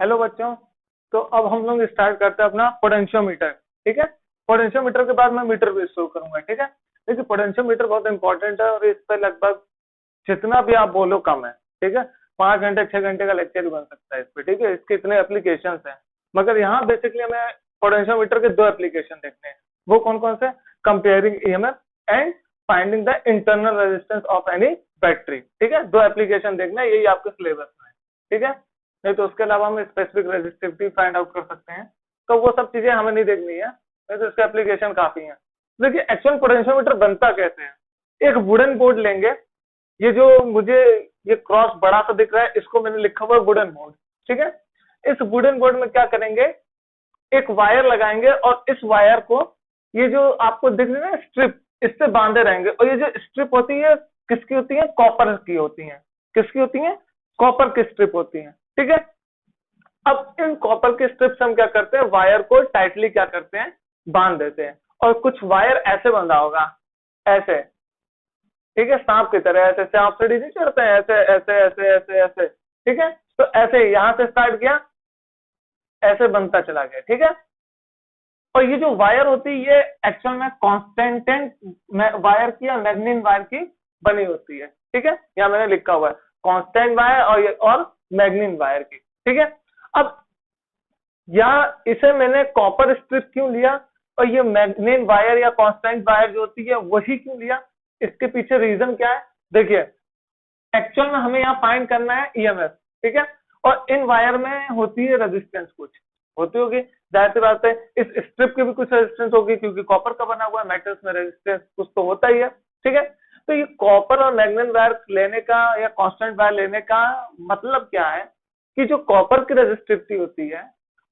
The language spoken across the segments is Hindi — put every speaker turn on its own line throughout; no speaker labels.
हेलो बच्चों। तो अब हम लोग स्टार्ट करते हैं अपना पोटेंशियोमीटर। ठीक है। पोटेंशियोमीटर के बाद मैं मीटर भी शुरू करूंगा। ठीक है। देखिए पोटेंशियोमीटर बहुत इंपॉर्टेंट है और इस पर लगभग जितना भी आप बोलो कम है। ठीक है। 5 घंटे 6 घंटे का लेक्चर भी बन सकता है इस पे। ठीक है। इसके इतने एप्लीकेशन हैं, मगर यहाँ बेसिकली हमें पोटेंशियोमीटर के 2 एप्लीकेशन देखने हैं। वो कौन कौन से? Comparing EMF and finding the internal resistance of any battery. ठीक है। 2 एप्लीकेशन देखना है, यही आपके सिलेबस में है। ठीक है। नहीं तो उसके अलावा हम स्पेसिफिक रेजिस्टिविटी फाइंड आउट कर सकते हैं। तो वो सब चीजें हमें नहीं देखनी है, नहीं तो इसके एप्लीकेशन काफी है। देखिए एक्चुअल पोटेंशियोमीटर बनता कैसे है। एक वुडन बोर्ड लेंगे। ये जो मुझे ये क्रॉस बड़ा सा दिख रहा है, इसको मैंने लिखा हुआ है वुडन बोर्ड। ठीक है। इस वुडन बोर्ड में क्या करेंगे, एक वायर लगाएंगे और इस वायर को, ये जो आपको दिख रही है स्ट्रिप, इससे बांधे रहेंगे। और ये जो स्ट्रिप होती है किसकी होती है? कॉपर की होती है। किसकी होती है? कॉपर की स्ट्रिप होती है। ठीक है। अब इन कॉपर के स्ट्रिप से हम क्या करते हैं, वायर को टाइटली क्या करते हैं, बांध देते हैं। और कुछ वायर ऐसे बंधा होगा, ऐसे। ठीक है। सांप की तरह ऐसे, सांप सीढ़ी नहीं चढ़ते हैं, ऐसे ऐसे ऐसे ऐसे ऐसे। ठीक है। तो ऐसे यहां से स्टार्ट किया, ऐसे बनता चला गया। ठीक है। और ये जो वायर होती है ये एक्चुअल में कांस्टेंट वायर की या मैग्नीन वायर की बनी होती है। ठीक है। यहाँ मैंने लिखा हुआ है कांस्टेंट वायर और मैग्नीन वायर की। ठीक है। अब यहाँ इसे मैंने कॉपर स्ट्रिप क्यों लिया और ये मैग्नीन वायर या कांस्टेंट वायर जो होती है वही क्यों लिया, इसके पीछे रीजन क्या है? देखिए एक्चुअल में हमें यहाँ फाइंड करना है ईएमएफ। ठीक है। और इन वायर में होती है रेजिस्टेंस, कुछ होती होगी, जाहिर सी बात है। इस स्ट्रिप की भी कुछ रेजिस्टेंस होगी क्योंकि कॉपर का बना हुआ है, मेटल्स में रेजिस्टेंस कुछ तो होता ही है। ठीक है। तो ये कॉपर और मैग्नीन वायर लेने का या कांस्टेंट वायर लेने का मतलब क्या है कि जो कॉपर की रेजिस्टिविटी होती है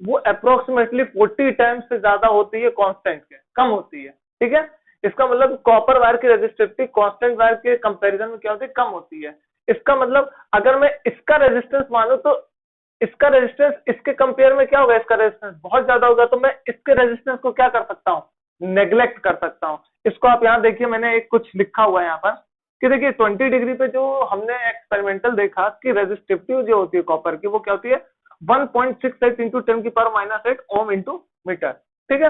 वो अप्रोक्सीमेटली 40 टाइम्स से ज्यादा होती है कांस्टेंट के, कम होती है। ठीक है। इसका मतलब कॉपर वायर की रेजिस्टिविटी कांस्टेंट वायर के कंपैरिजन में क्या होती है, कम होती है। इसका मतलब अगर मैं इसका रेजिस्टेंस मानूं तो इसका रेजिस्टेंस इसके कंपेयर में क्या होगा, इसका रेजिस्टेंस बहुत ज्यादा होगा। तो मैं इसके रेजिस्टेंस को क्या कर सकता हूँ, नेग्लेक्ट कर सकता हूँ। इसको आप यहाँ देखिए, मैंने एक कुछ लिखा हुआ है यहाँ पर कि देखिए 20 डिग्री पे जो हमने एक्सपेरिमेंटल देखा कि रेजिस्टिविटी जो होती है कॉपर की वो क्या होती है, 1.68 इंटू 10⁻⁸ ओम इंटू मीटर। ठीक है।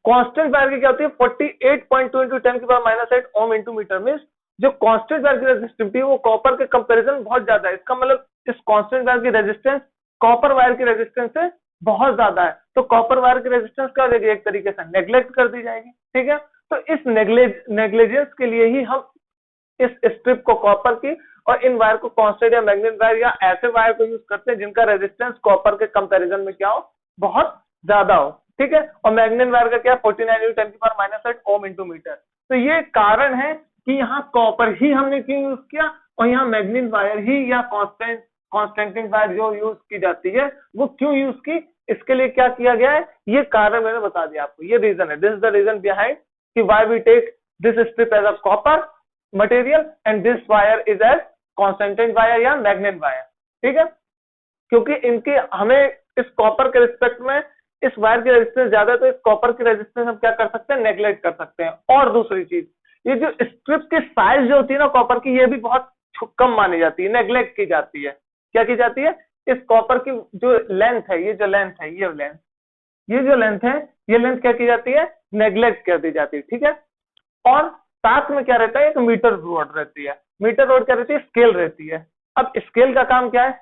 कांस्टेंट वायर की क्या होती है, 48.2 into 10⁻⁸ ohm into metre. Mean जो कांस्टेंट वायर की रेजिस्टिविटी है वो कॉपर के कंपैरिजन बहुत ज्यादा है। इसका मतलब इस कांस्टेंट वायर की रेजिस्टेंस कॉपर वायर की रेजिस्टेंस से बहुत ज्यादा है। तो कॉपर वायर की रेजिस्टेंस क्या हो जाएगी, एक तरीके से नेग्लेक्ट कर दी जाएगी। ठीक है। तो इस नेग्लिजेंस के लिए ही हम इस स्ट्रिप को कॉपर की और इन वायर को कांस्टेंट या मैग्नेट वायर या ऐसे वायर को यूज करते हैं जिनका रेजिस्टेंस कॉपर के कंपैरिजन में क्या हो, बहुत ज्यादा हो। ठीक है। और मैग्नेट वायर का क्या, 49 10⁻⁸ ओम इंटू मीटर। तो ये कारण है कि यहाँ कॉपर ही हमने क्यों यूज किया और यहाँ मैग्नेट वायर ही या कॉन्स्टेंटिंग वायर जो यूज की जाती है वो क्यों यूज की, इसके लिए क्या किया गया है, ये कारण मैंने बता दिया आपको। ये रीजन है, this is the reason behind कि why we take this strip as a copper material and this wire is as constantan wire या मैग्नेट वायर। ठीक है। क्योंकि इनके हमें इस कॉपर के रिस्पेक्ट में इस वायर की रेजिस्टेंस ज्यादा है, तो इस कॉपर की रेजिस्टेंस हम क्या कर सकते हैं, नेग्लेक्ट कर सकते हैं। और दूसरी चीज, ये जो स्ट्रिप की साइज जो होती है ना कॉपर की, ये भी बहुत कम मानी जाती है, नेग्लेक्ट की जाती है। क्या की जाती है, इस कॉपर की जो लेंथ है, ये जो लेंथ है, ये जो लेंथ है, ये लेंथ क्या की जाती है, नेग्लेक्ट कर दी जाती है। ठीक है। और साथ में क्या रहता है, एक मीटर रोड रहती है। मीटर रोड क्या रहती है, स्केल रहती है। अब स्केल का काम क्या है,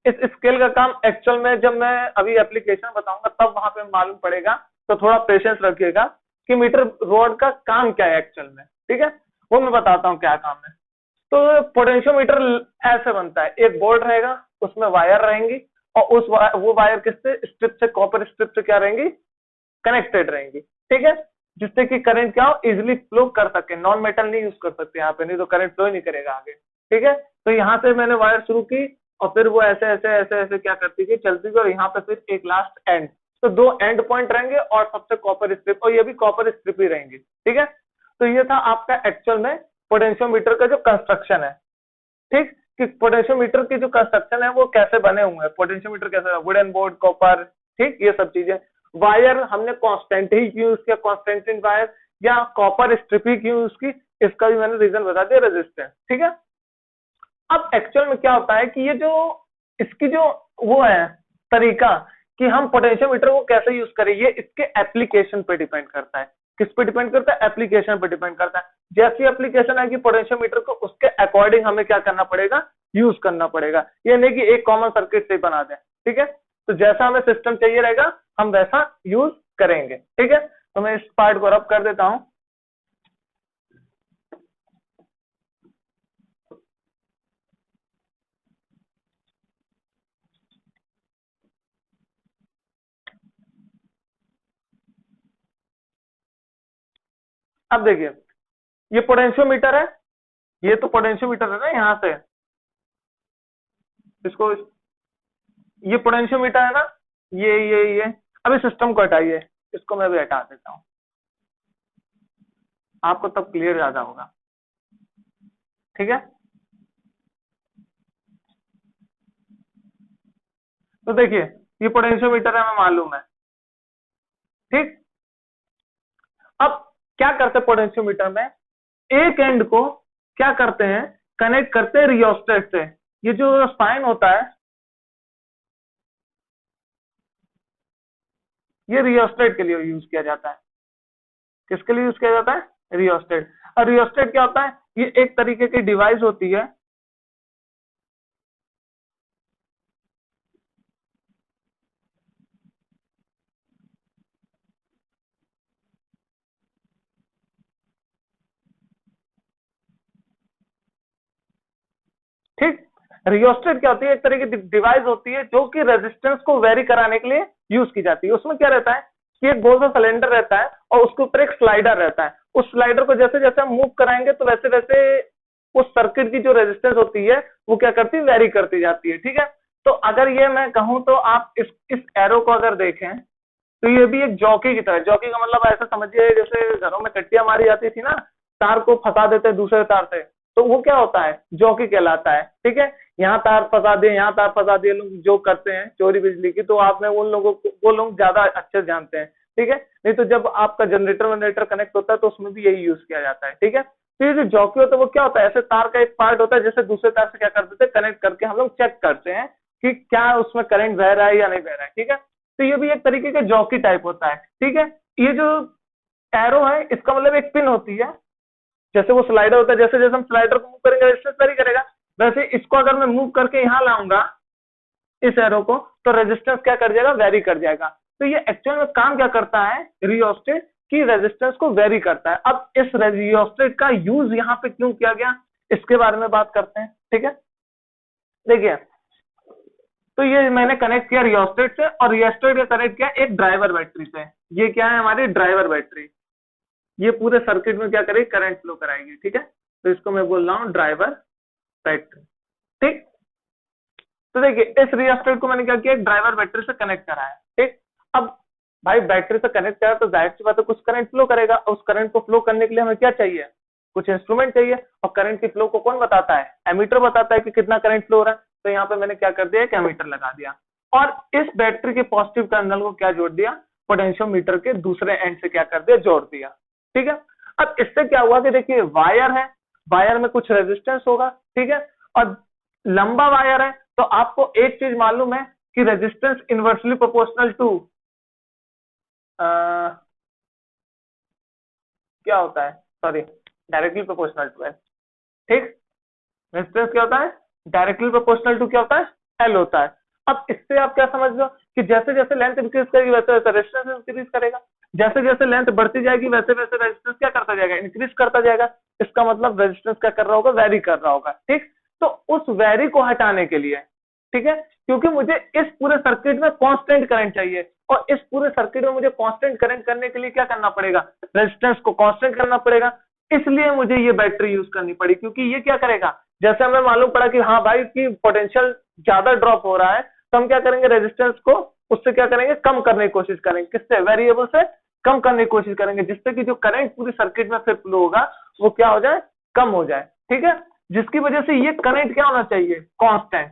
इस स्केल का काम एक्चुअल में जब मैं अभी एप्लीकेशन बताऊंगा तब वहां पे मालूम पड़ेगा, तो थोड़ा पेशेंस रखिएगा कि मीटर रोड का काम क्या है एक्चुअल में। ठीक है। वो मैं बताता हूँ क्या काम है। तो पोटेंशियोमीटर ऐसे बनता है, एक बोर्ड रहेगा, उसमें वायर रहेंगी और वो वायर किससे, स्ट्रिप से, कॉपर स्ट्रिप से क्या रहेंगी, कनेक्टेड रहेंगी। ठीक है। जिससे कि करंट क्या हो, इजिली फ्लो कर सके। नॉन मेटल नहीं यूज कर सकते यहाँ पे, नहीं तो करंट फ्लो ही नहीं करेगा आगे। ठीक है। तो यहाँ से मैंने वायर शुरू की और फिर वो ऐसे ऐसे ऐसे ऐसे क्या करती थी, चलती थी, और यहाँ पे फिर एक लास्ट एंड। तो 2 एंड पॉइंट रहेंगे और सबसे कॉपर स्ट्रिप, और ये भी कॉपर स्ट्रिप ही रहेंगी। ठीक है। तो ये था आपका एक्चुअल में पोटेंशियोमीटर का जो कंस्ट्रक्शन है। ठीक। कि पोटेंशियोमीटर की जो कंस्ट्रक्शन है वो कैसे बने हुए हैं, पोटेंशियोमीटर कैसे, वुडन बोर्ड, कॉपर, ठीक, ये सब चीजें। वायर हमने कांस्टेंट ही क्यों यूज किया, कांस्टेंट वायर या कॉपर स्ट्रिप ही क्यों यूज की, इसका भी मैंने रीजन बता दिया, रेजिस्टेंस। ठीक है। अब एक्चुअल में क्या होता है कि ये जो इसकी जो वो है तरीका कि हम पोटेंशियोमीटर को कैसे यूज करें, ये इसके एप्लीकेशन पे डिपेंड करता है। किस पे डिपेंड करता है? एप्लीकेशन पे डिपेंड करता है। जैसी एप्लीकेशन है कि पोटेंशियोमीटर को उसके अकॉर्डिंग हमें क्या करना पड़ेगा, यूज करना पड़ेगा। ये नहीं कि एक कॉमन सर्किट से बना दें, ठीक है। तो जैसा हमें सिस्टम चाहिए रहेगा हम वैसा यूज करेंगे, ठीक है। तो मैं इस पार्ट को रब कर देता हूं। अब देखिए ये पोटेंशियोमीटर है, ये तो पोटेंशियोमीटर है ना, यहां से इसको, ये पोटेंशियोमीटर है ना, ये अभी सिस्टम को हटाइए, इसको मैं भी हटा देता हूं, आपको तब क्लियर ज्यादा होगा, ठीक है। तो देखिए ये पोटेंशियोमीटर है, हमें मालूम है, ठीक। अब क्या करते हैं पोटेंशियोमीटर में, एक एंड को क्या करते हैं, कनेक्ट करते हैं रियोस्टेट से। ये जो साइन होता है ये रियोस्टेट के लिए यूज किया जाता है। किसके लिए यूज किया जाता है? रियोस्टेट। और रियोस्टेट क्या होता है? ये एक तरीके की डिवाइस होती है, ठीक। रियोस्टेट क्या होती है? एक तरह की डिवाइस होती है जो कि रेजिस्टेंस को वेरी कराने के लिए यूज की जाती है। उसमें क्या रहता है कि एक गोल सा सिलेंडर रहता है और उसके ऊपर एक स्लाइडर रहता है। उस स्लाइडर को जैसे जैसे हम मूव कराएंगे तो वैसे वैसे उस सर्किट की जो रेजिस्टेंस होती है वो क्या करती है, वेरी करती जाती है, ठीक है। तो अगर ये मैं कहूं तो आप इस एरो को अगर देखें तो ये भी एक जॉकी की तरह, जॉकी का मतलब ऐसा समझिए जैसे घरों में कट्टियां मारी जाती थी ना, तार को फंसा देते दूसरे तार से, तो वो क्या होता है, जॉकी कहलाता है, ठीक है। यहाँ तार फंसा दिए, यहाँ तार फंसा दिए, लोग जो करते हैं चोरी बिजली की, तो आपने उन लोगों को, वो लोग ज्यादा अच्छे से जानते हैं, ठीक है। नहीं तो जब आपका जनरेटर वनरेटर कनेक्ट होता है तो उसमें भी यही यूज किया जाता है, ठीक है। तो ये जो जॉकी होता है वो क्या होता है, ऐसे तार का एक पार्ट होता है, जैसे दूसरे तार से क्या कर देते हैं, कनेक्ट करके हम लोग चेक करते हैं कि क्या उसमें करंट बह रहा है या नहीं बह रहा है, ठीक है। तो ये भी एक तरीके का जॉकी टाइप होता है, ठीक है। ये जो एरो है इसका मतलब एक पिन होती है, जैसे वो स्लाइडर होता है, जैसे जैसे हम स्लाइडर को मूव करेंगे रेजिस्टेंस वेरी करेगा, वैसे इसको अगर मैं मूव करके यहाँ लाऊंगा इस एरो को, तो रेजिस्टेंस क्या कर जाएगा, वेरी कर जाएगा। तो ये एक्चुअल में काम क्या करता है, रियोस्टेट की रेजिस्टेंस को वेरी करता है। अब इस रियोस्टेट का यूज यहाँ पे क्यों किया गया, इसके बारे में बात करते हैं, ठीक है। देखिए तो ये मैंने कनेक्ट किया रियोस्टेट से, और रियोस्टेट का कनेक्ट किया एक ड्राइवर बैटरी से। ये क्या है, हमारी ड्राइवर बैटरी, ये पूरे सर्किट में क्या करेगी, करंट फ्लो कराएगी, ठीक है। तो इसको मैं बोल रहा हूँ ड्राइवर बैटरी, ठीक। तो देखिए इस रियोस्टेट को मैंने क्या किया, एक ड्राइवर बैटरी से कनेक्ट करा है, ठीक। अब भाई बैटरी से कनेक्ट करा तो जाहिर सी बात है कुछ करंट फ्लो करेगा, उस करंट को फ्लो करने के लिए हमें क्या चाहिए, कुछ इंस्ट्रूमेंट चाहिए। और करंट की फ्लो को कौन बताता है, एमीटर बताता है कि कितना करंट फ्लो हो रहा है। तो यहाँ पे मैंने क्या कर दिया, एक एमीटर लगा दिया, और इस बैटरी के पॉजिटिव टर्मिनल को क्या जोड़ दिया, पोटेंशियोमीटर के दूसरे एंड से क्या कर दिया, जोड़ दिया, ठीक है। अब इससे क्या हुआ कि देखिए वायर है, वायर में कुछ रेजिस्टेंस होगा, ठीक है, और लंबा वायर है, तो आपको एक चीज मालूम है कि रेजिस्टेंस इनवर्सली प्रोपोर्शनल टू क्या होता है, सॉरी, डायरेक्टली प्रोपोर्शनल टू है, ठीक। रेजिस्टेंस क्या होता है, डायरेक्टली प्रोपोर्शनल टू क्या होता है, एल होता है। अब इससे आप क्या समझ लो कि जैसे जैसे लेंथ इंक्रीज करेगी वैसे वैसे रेजिस्टेंस इंक्रीज करेगा, जैसे जैसे लेंथ बढ़ती जाएगी वैसे वैसे रेजिस्टेंस क्या करता जाएगा, इंक्रीज करता जाएगा। इसका मतलब रेजिस्टेंस क्या कर रहा होगा, वेरी कर रहा होगा, ठीक। तो उस वेरी को हटाने के लिए, ठीक है, क्योंकि मुझे इस पूरे सर्किट में कांस्टेंट करंट चाहिए, और इस पूरे सर्किट में मुझे कांस्टेंट करंट करने के लिए क्या करना पड़ेगा, रेजिस्टेंस को कांस्टेंट करना पड़ेगा। इसलिए मुझे ये बैटरी यूज करनी पड़ी, क्योंकि ये क्या करेगा, जैसे हमें मालूम पड़ा कि हाँ भाई की पोटेंशियल ज्यादा ड्रॉप हो रहा है, तो हम क्या करेंगे, रेजिस्टेंस को उससे क्या करेंगे, कम करने की कोशिश करेंगे, किससे, वेरिएबल से कम करने की कोशिश करेंगे, जिससे कि जो करंट पूरी सर्किट में फिर फ्लो होगा वो क्या हो जाए, कम हो जाए, ठीक है। जिसकी वजह से ये करंट क्या होना चाहिए, कांस्टेंट,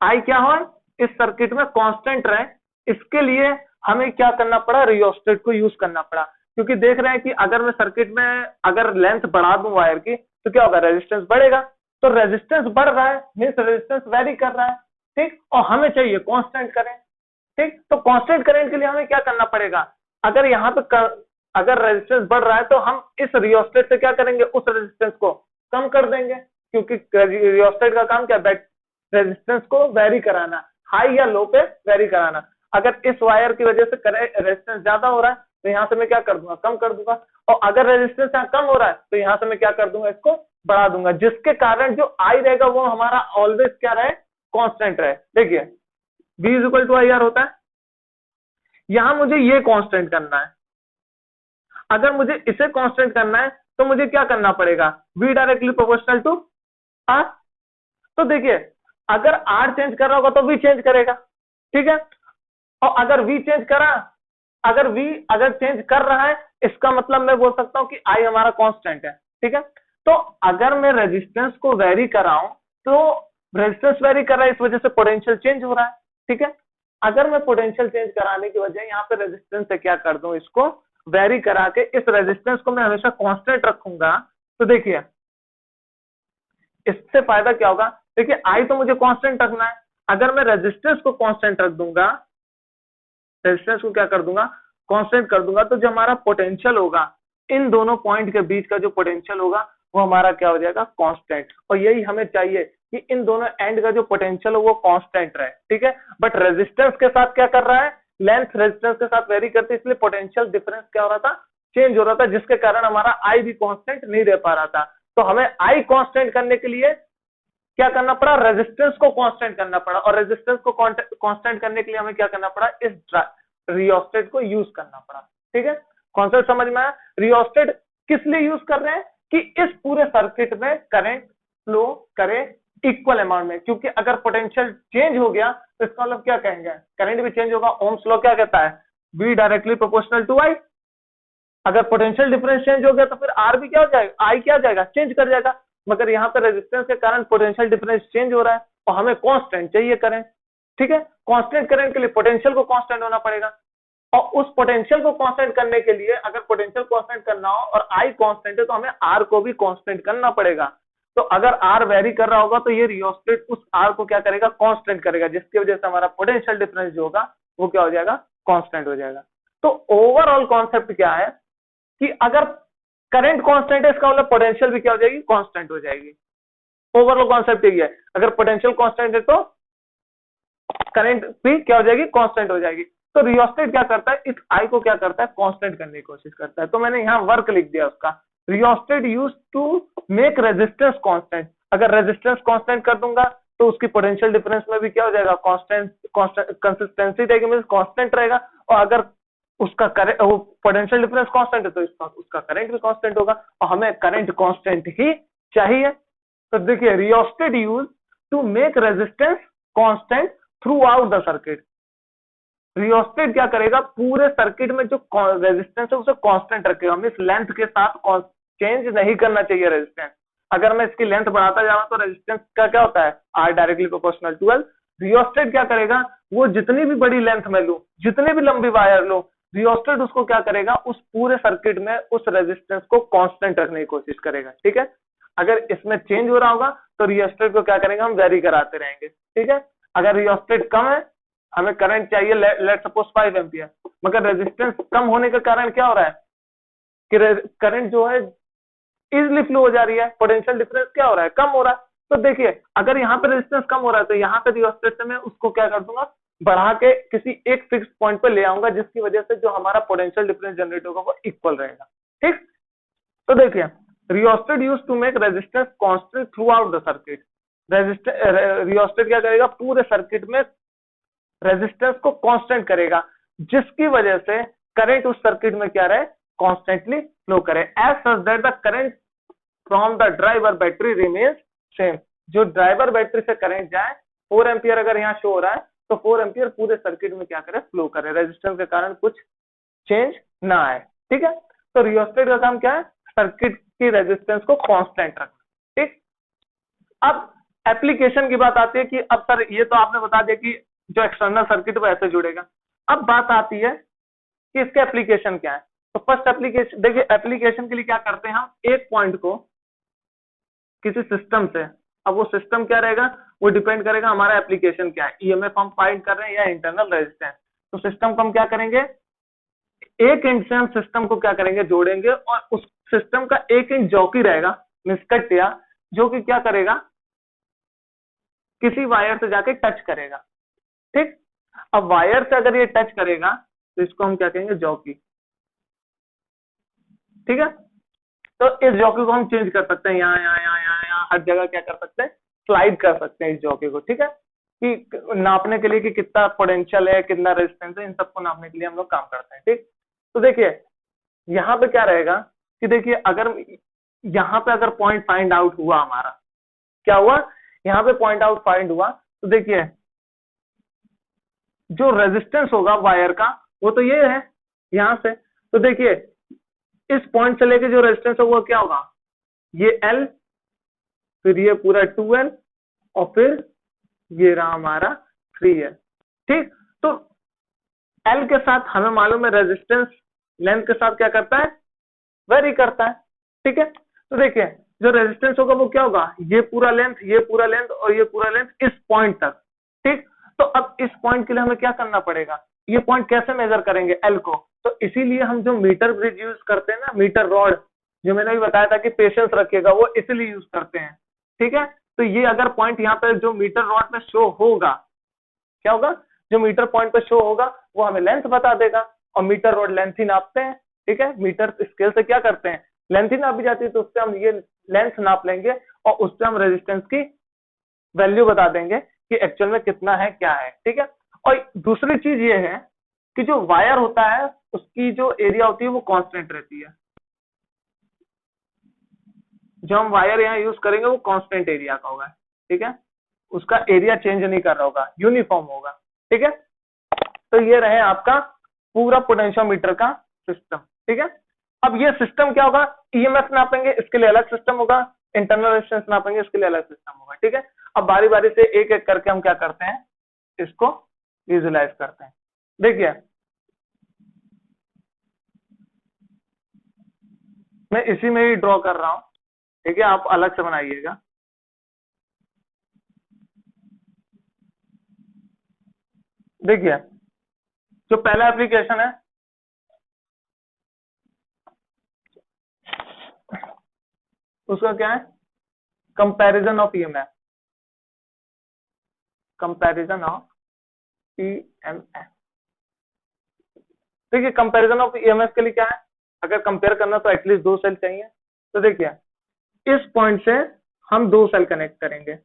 आई क्या हो इस सर्किट में कांस्टेंट रहे। इसके लिए हमें क्या करना पड़ा, रियोस्टेट को यूज करना पड़ा, क्योंकि देख रहे हैं कि अगर मैं सर्किट में अगर लेंथ बढ़ा दूं वायर की तो क्या होगा, रेजिस्टेंस बढ़ेगा। तो रेजिस्टेंस बढ़ रहा है मींस रेजिस्टेंस वेरी कर रहा है, ठीक, और हमें चाहिए कांस्टेंट करंट। ठीक, तो कांस्टेंट करंट के लिए हमें क्या करना पड़ेगा, अगर यहाँ पे अगर रेजिस्टेंस बढ़ रहा है तो हम इस रियोस्टेट से क्या करेंगे, उस रेजिस्टेंस को कम कर देंगे, क्योंकि रियोस्टेट का काम क्या है, रेजिस्टेंस को वेरी कराना, हाई या लो पे वेरी कराना। अगर इस वायर की वजह से रेजिस्टेंस ज्यादा हो रहा है तो यहाँ से मैं क्या कर दूंगा, कम कर दूंगा, और अगर रेजिस्टेंस यहाँ कम हो रहा है तो यहाँ से मैं क्या कर दूंगा, इसको बढ़ा दूंगा, जिसके कारण जो आई रहेगा वो हमारा ऑलवेज क्या रहे, कांस्टेंट रहे। देखिए V is to I R होता है, यहां मुझे ये कांस्टेंट करना है। अगर मुझे इसे कांस्टेंट करना है तो मुझे क्या करना पड़ेगा, V directly proportional to R। तो देखिए अगर R चेंज कर रहा होगा तो V चेंज करेगा, ठीक है, और अगर V चेंज करा, अगर V अगर चेंज कर रहा है इसका मतलब मैं बोल सकता हूं कि I हमारा कांस्टेंट है, ठीक है। तो अगर मैं रेजिस्टेंस को वेरी कराऊं तो रेजिस्टेंस वेरी कर रहा है, इस वजह से पोटेंशियल चेंज हो रहा है, ठीक है। अगर मैं पोटेंशियल चेंज कराने की वजह यहाँ पे रेजिस्टेंस से क्या कर दूं, इसको वेरी करा के इस रेजिस्टेंस को मैं हमेशा कांस्टेंट रखूंगा, तो देखिए इससे फायदा क्या होगा, देखिए आई तो मुझे कांस्टेंट रखना है, अगर मैं रेजिस्टेंस को कांस्टेंट रख दूंगा, रेजिस्टेंस को क्या कर दूंगा, कांस्टेंट कर दूंगा, तो जो हमारा पोटेंशियल होगा इन दोनों पॉइंट के बीच का जो पोटेंशियल होगा वो हमारा क्या हो जाएगा, कांस्टेंट। और यही हमें चाहिए कि इन दोनों एंड का जो पोटेंशियल हो वो कांस्टेंट रहे, ठीक है। बट रेजिस्टेंस के साथ क्या कर रहा है, लेंथ रेजिस्टेंस के साथ वेरी करते, इसलिए पोटेंशियल डिफरेंस क्या हो रहा था, चेंज हो रहा था, जिसके कारण हमारा आई भी कांस्टेंट नहीं रह पा रहा था। तो हमें आई कांस्टेंट करने के लिए क्या करना पड़ा, रेजिस्टेंस को कांस्टेंट करना पड़ा, और रेजिस्टेंस को कांस्टेंट करने के लिए हमें क्या करना पड़ा, इस रियोस्टेट को यूज करना पड़ा, ठीक है। कॉन्सेप्ट समझ में आया। रियोस्टेट किस लिए यूज कर रहे हैं कि इस पूरे सर्किट में करंट फ्लो करे इक्वल अमाउंट में, क्योंकि अगर पोटेंशियल चेंज हो गया तो इसका मतलब क्या कहेंगे, करंट भी चेंज होगा। ओम्स लॉ क्या कहता है, V directly proportional to I। अगर पोटेंशियल डिफरेंस चेंज हो गया तो फिर R भी क्या हो जाएगा, I क्या हो जाएगा, चेंज कर जाएगा। मगर यहाँ पे रेजिस्टेंस के कारण पोटेंशियल डिफरेंस चेंज हो रहा है और हमें कांस्टेंट चाहिए करंट, ठीक है। कांस्टेंट करंट के लिए पोटेंशियल को कांस्टेंट होना पड़ेगा, और उस पोटेंशियल को कांस्टेंट करने के लिए अगर पोटेंशियल कांस्टेंट करना हो और I कांस्टेंट है तो हमें R को भी कांस्टेंट करना पड़ेगा। तो अगर R वेरी कर रहा होगा तो ये रियोस्टेट उस R को क्या करेगा, कांस्टेंट करेगा, जिसकी वजह से हमारा पोटेंशियल डिफरेंस जो होगा वो क्या हो जाएगा, कांस्टेंट हो जाएगा। तो ओवरऑल कॉन्सेप्ट क्या है कि अगर करंट कांस्टेंट है इसका मतलब पोटेंशियल भी क्या हो जाएगी, कांस्टेंट हो जाएगी। ओवरऑल कॉन्सेप्ट यही है, अगर पोटेंशियल कांस्टेंट है तो करंट भी क्या हो जाएगी, कांस्टेंट हो जाएगी। तो रियोस्टेट क्या करता है, इस आई को क्या करता है, कांस्टेंट करने की कोशिश करता है। तो मैंने यहाँ वर्क लिख दिया उसका, rheostat use to make resistance constant. अगर रेजिस्टेंस कांस्टेंट कर दूंगा तो उसकी पोटेंशियल डिफरेंस में भी क्या हो जाएगा, कांस्टेंट कंसिस्टेंसी रहेगी, मींस कांस्टेंट रहेगा। और अगर उसका पोटेंशियल डिफरेंस कांस्टेंट है तो इसका उसका करंट भी कांस्टेंट होगा, और हमें करंट कांस्टेंट ही चाहिए। तो देखिए rheostat use to make resistance constant throughout the circuit. Rheostat क्या करेगा, पूरे सर्किट में जो रेजिस्टेंस है उसे कांस्टेंट रखेगा, मींस लेंथ के साथ चेंज नहीं करना चाहिए रेजिस्टेंस। अगर मैं इसकी लेंथ बढ़ाता जा रहा हूं तो रेजिस्टेंस का क्या होता है, R directly proportional to L। Rheostat क्या करेगा, वो जितनी भी बड़ी लेंथ में लूं, जितनी भी लंबी वायर लूं, रियोस्टेट उसको क्या करेगा, उस पूरे सर्किट में उस रेजिस्टेंस को कांस्टेंट रखने की कोशिश करेगा, ठीक है। अगर इसमें चेंज हो रहा होगा तो रियोस्टेट को क्या करेंगे, हम वेरी कराते रहेंगे, ठीक है। अगर रियोस्टेट कम है, हमें करंट चाहिए लेट सपोज 5 एम्पियर, मगर रेजिस्टेंस कम होने का कारण क्या हो रहा है कि करंट जो है इजिली फ्लो हो जा रही है, पोटेंशियल डिफरेंस क्या हो रहा है, कम हो रहा है। तो देखिए अगर यहाँ पे रेजिस्टेंस कम हो रहा है तो यहाँ पे रियोस्टेट से मैं उसको क्या कर दूंगा, बढ़ा के किसी एक फिक्स पॉइंट पे ले आऊंगा, जिसकी वजह से जो हमारा पोटेंशियल डिफरेंस जनरेट होगा वो इक्वल रहेगा, ठीक। तो देखिए rheostat use to make resistance constant throughout the circuit. Rheostat क्या करेगा, पूरे सर्किट में रेजिस्टेंस को कांस्टेंट करेगा, जिसकी वजह से करंट उस सर्किट में क्या रहे, कॉन्स्टेंटली फ्लो करे, as such that the current from the driver battery remains same. जो ड्राइवर बैटरी से करंट जाए 4 एम्पियर अगर यहाँ शो हो रहा है तो 4 एम्पियर पूरे सर्किट में क्या करे, फ्लो करे, रेजिस्टेंस के कारण कुछ चेंज ना आए, ठीक है। तो रियोस्टेट का काम क्या है, सर्किट की रेजिस्टेंस को कांस्टेंट रखना, ठीक। अब एप्लीकेशन की बात आती है कि अब सर ये तो आपने बता दिया कि जो एक्सटर्नल सर्किट वो ऐसे जुड़ेगा। अब बात आती है कि इसके एप्लीकेशन क्या है। तो फर्स्ट एप्लीकेशन देखिए, एप्लीकेशन के लिए क्या करते हैं हम, एक पॉइंट को किसी सिस्टम से, अब वो सिस्टम क्या रहेगा, वो डिपेंड करेगा हमारा एप्लीकेशन क्या है, ईएमएफ हम फाइंड कर रहे हैं या इंटरनल रेजिस्टेंस। तो सिस्टम को हम क्या करेंगे, एक इंच से हम सिस्टम को क्या करेंगे, जोड़ेंगे, और उस सिस्टम का एक इंच जॉकी रहेगा निष्कट्या, जो कि क्या करेगा, किसी वायर से जाके टच करेगा। ठीक, अब वायर से अगर ये टच करेगा तो इसको हम क्या कहेंगे, जॉकी। ठीक है, तो इस जॉकी को हम चेंज कर सकते हैं, यहाँ यहाँ यहाँ यहाँ यहाँ हर जगह क्या कर सकते हैं, स्लाइड कर सकते हैं इस जॉकी को। ठीक है, कि नापने के लिए कि कितना पोटेंशियल है, कितना रेजिस्टेंस है, इन सबको नापने के लिए हम लोग काम करते हैं। ठीक, तो देखिए यहाँ पे क्या रहेगा कि देखिए अगर यहाँ पे अगर पॉइंट फाइंड आउट हुआ हमारा, क्या हुआ, यहाँ पे पॉइंट आउट फाइंड हुआ, तो देखिए जो रेजिस्टेंस होगा वायर का वो तो ये है यहां से। तो देखिए इस पॉइंट से लेके जो रेजिस्टेंस होगा क्या होगा, ये L, फिर ये पूरा 2L, और फिर ये रहा हमारा 3L। ठीक, तो L के साथ हमें मालूम है रेजिस्टेंस लेंथ के साथ क्या करता है, वेरी करता है। ठीक है, तो देखिए जो रेजिस्टेंस होगा वो क्या होगा, ये पूरा लेंथ, ये पूरा लेंथ, और ये पूरा लेंथ इस पॉइंट तक। ठीक, तो अब इस पॉइंट के लिए हमें क्या करना पड़ेगा, ये पॉइंट कैसे मेजर करेंगे L को, तो इसीलिए हम जो मीटर ब्रिज यूज करते हैं ना, मीटर रॉड, जो मैंने भी बताया था कि पेशेंस रखिएगा, वो इसीलिए यूज करते हैं। ठीक है, तो ये अगर पॉइंट यहाँ पे जो मीटर रॉड में शो होगा, क्या होगा, जो मीटर पॉइंट पे शो होगा वो हमें लेंथ बता देगा, और मीटर रॉड लेंथ ही नापते हैं। ठीक है, मीटर स्केल से क्या करते हैं, लेंथ ही नापी जाती है, तो उससे हम ये लेंथ नाप लेंगे और उससे हम रेजिस्टेंस की वैल्यू बता देंगे कि एक्चुअल में कितना है, क्या है। ठीक है, और दूसरी चीज ये है कि जो वायर होता है उसकी जो एरिया होती है वो कांस्टेंट रहती है। जो हम वायर यहाँ यूज करेंगे वो कांस्टेंट एरिया का होगा। ठीक है, उसका एरिया चेंज नहीं कर रहा होगा, यूनिफॉर्म होगा। ठीक है, तो ये रहे आपका पूरा पोटेंशियोमीटर का सिस्टम। ठीक है, अब ये सिस्टम क्या होगा, ईएमएफ नापेंगे इसके लिए अलग सिस्टम होगा, इंटरनल रेजिस्टेंस नापेंगे इसके लिए अलग सिस्टम होगा। ठीक है, अब बारी बारी से एक एक करके हम क्या करते हैं, इसको विजुलाइज करते हैं। देखिए मैं इसी में ही ड्रॉ कर रहा हूं, ठीक है, आप अलग से बनाइएगा। देखिए जो पहला एप्लीकेशन है उसका क्या है, comparison of EMF, comparison of EMF. देखिए कंपैरिजन ऑफ ईएमएफ के लिए क्या है, अगर कंपेयर करना तो एटलीस्ट 2 सेल चाहिए। तो देखिए इस पॉइंट से हम 2 सेल कनेक्ट करेंगे,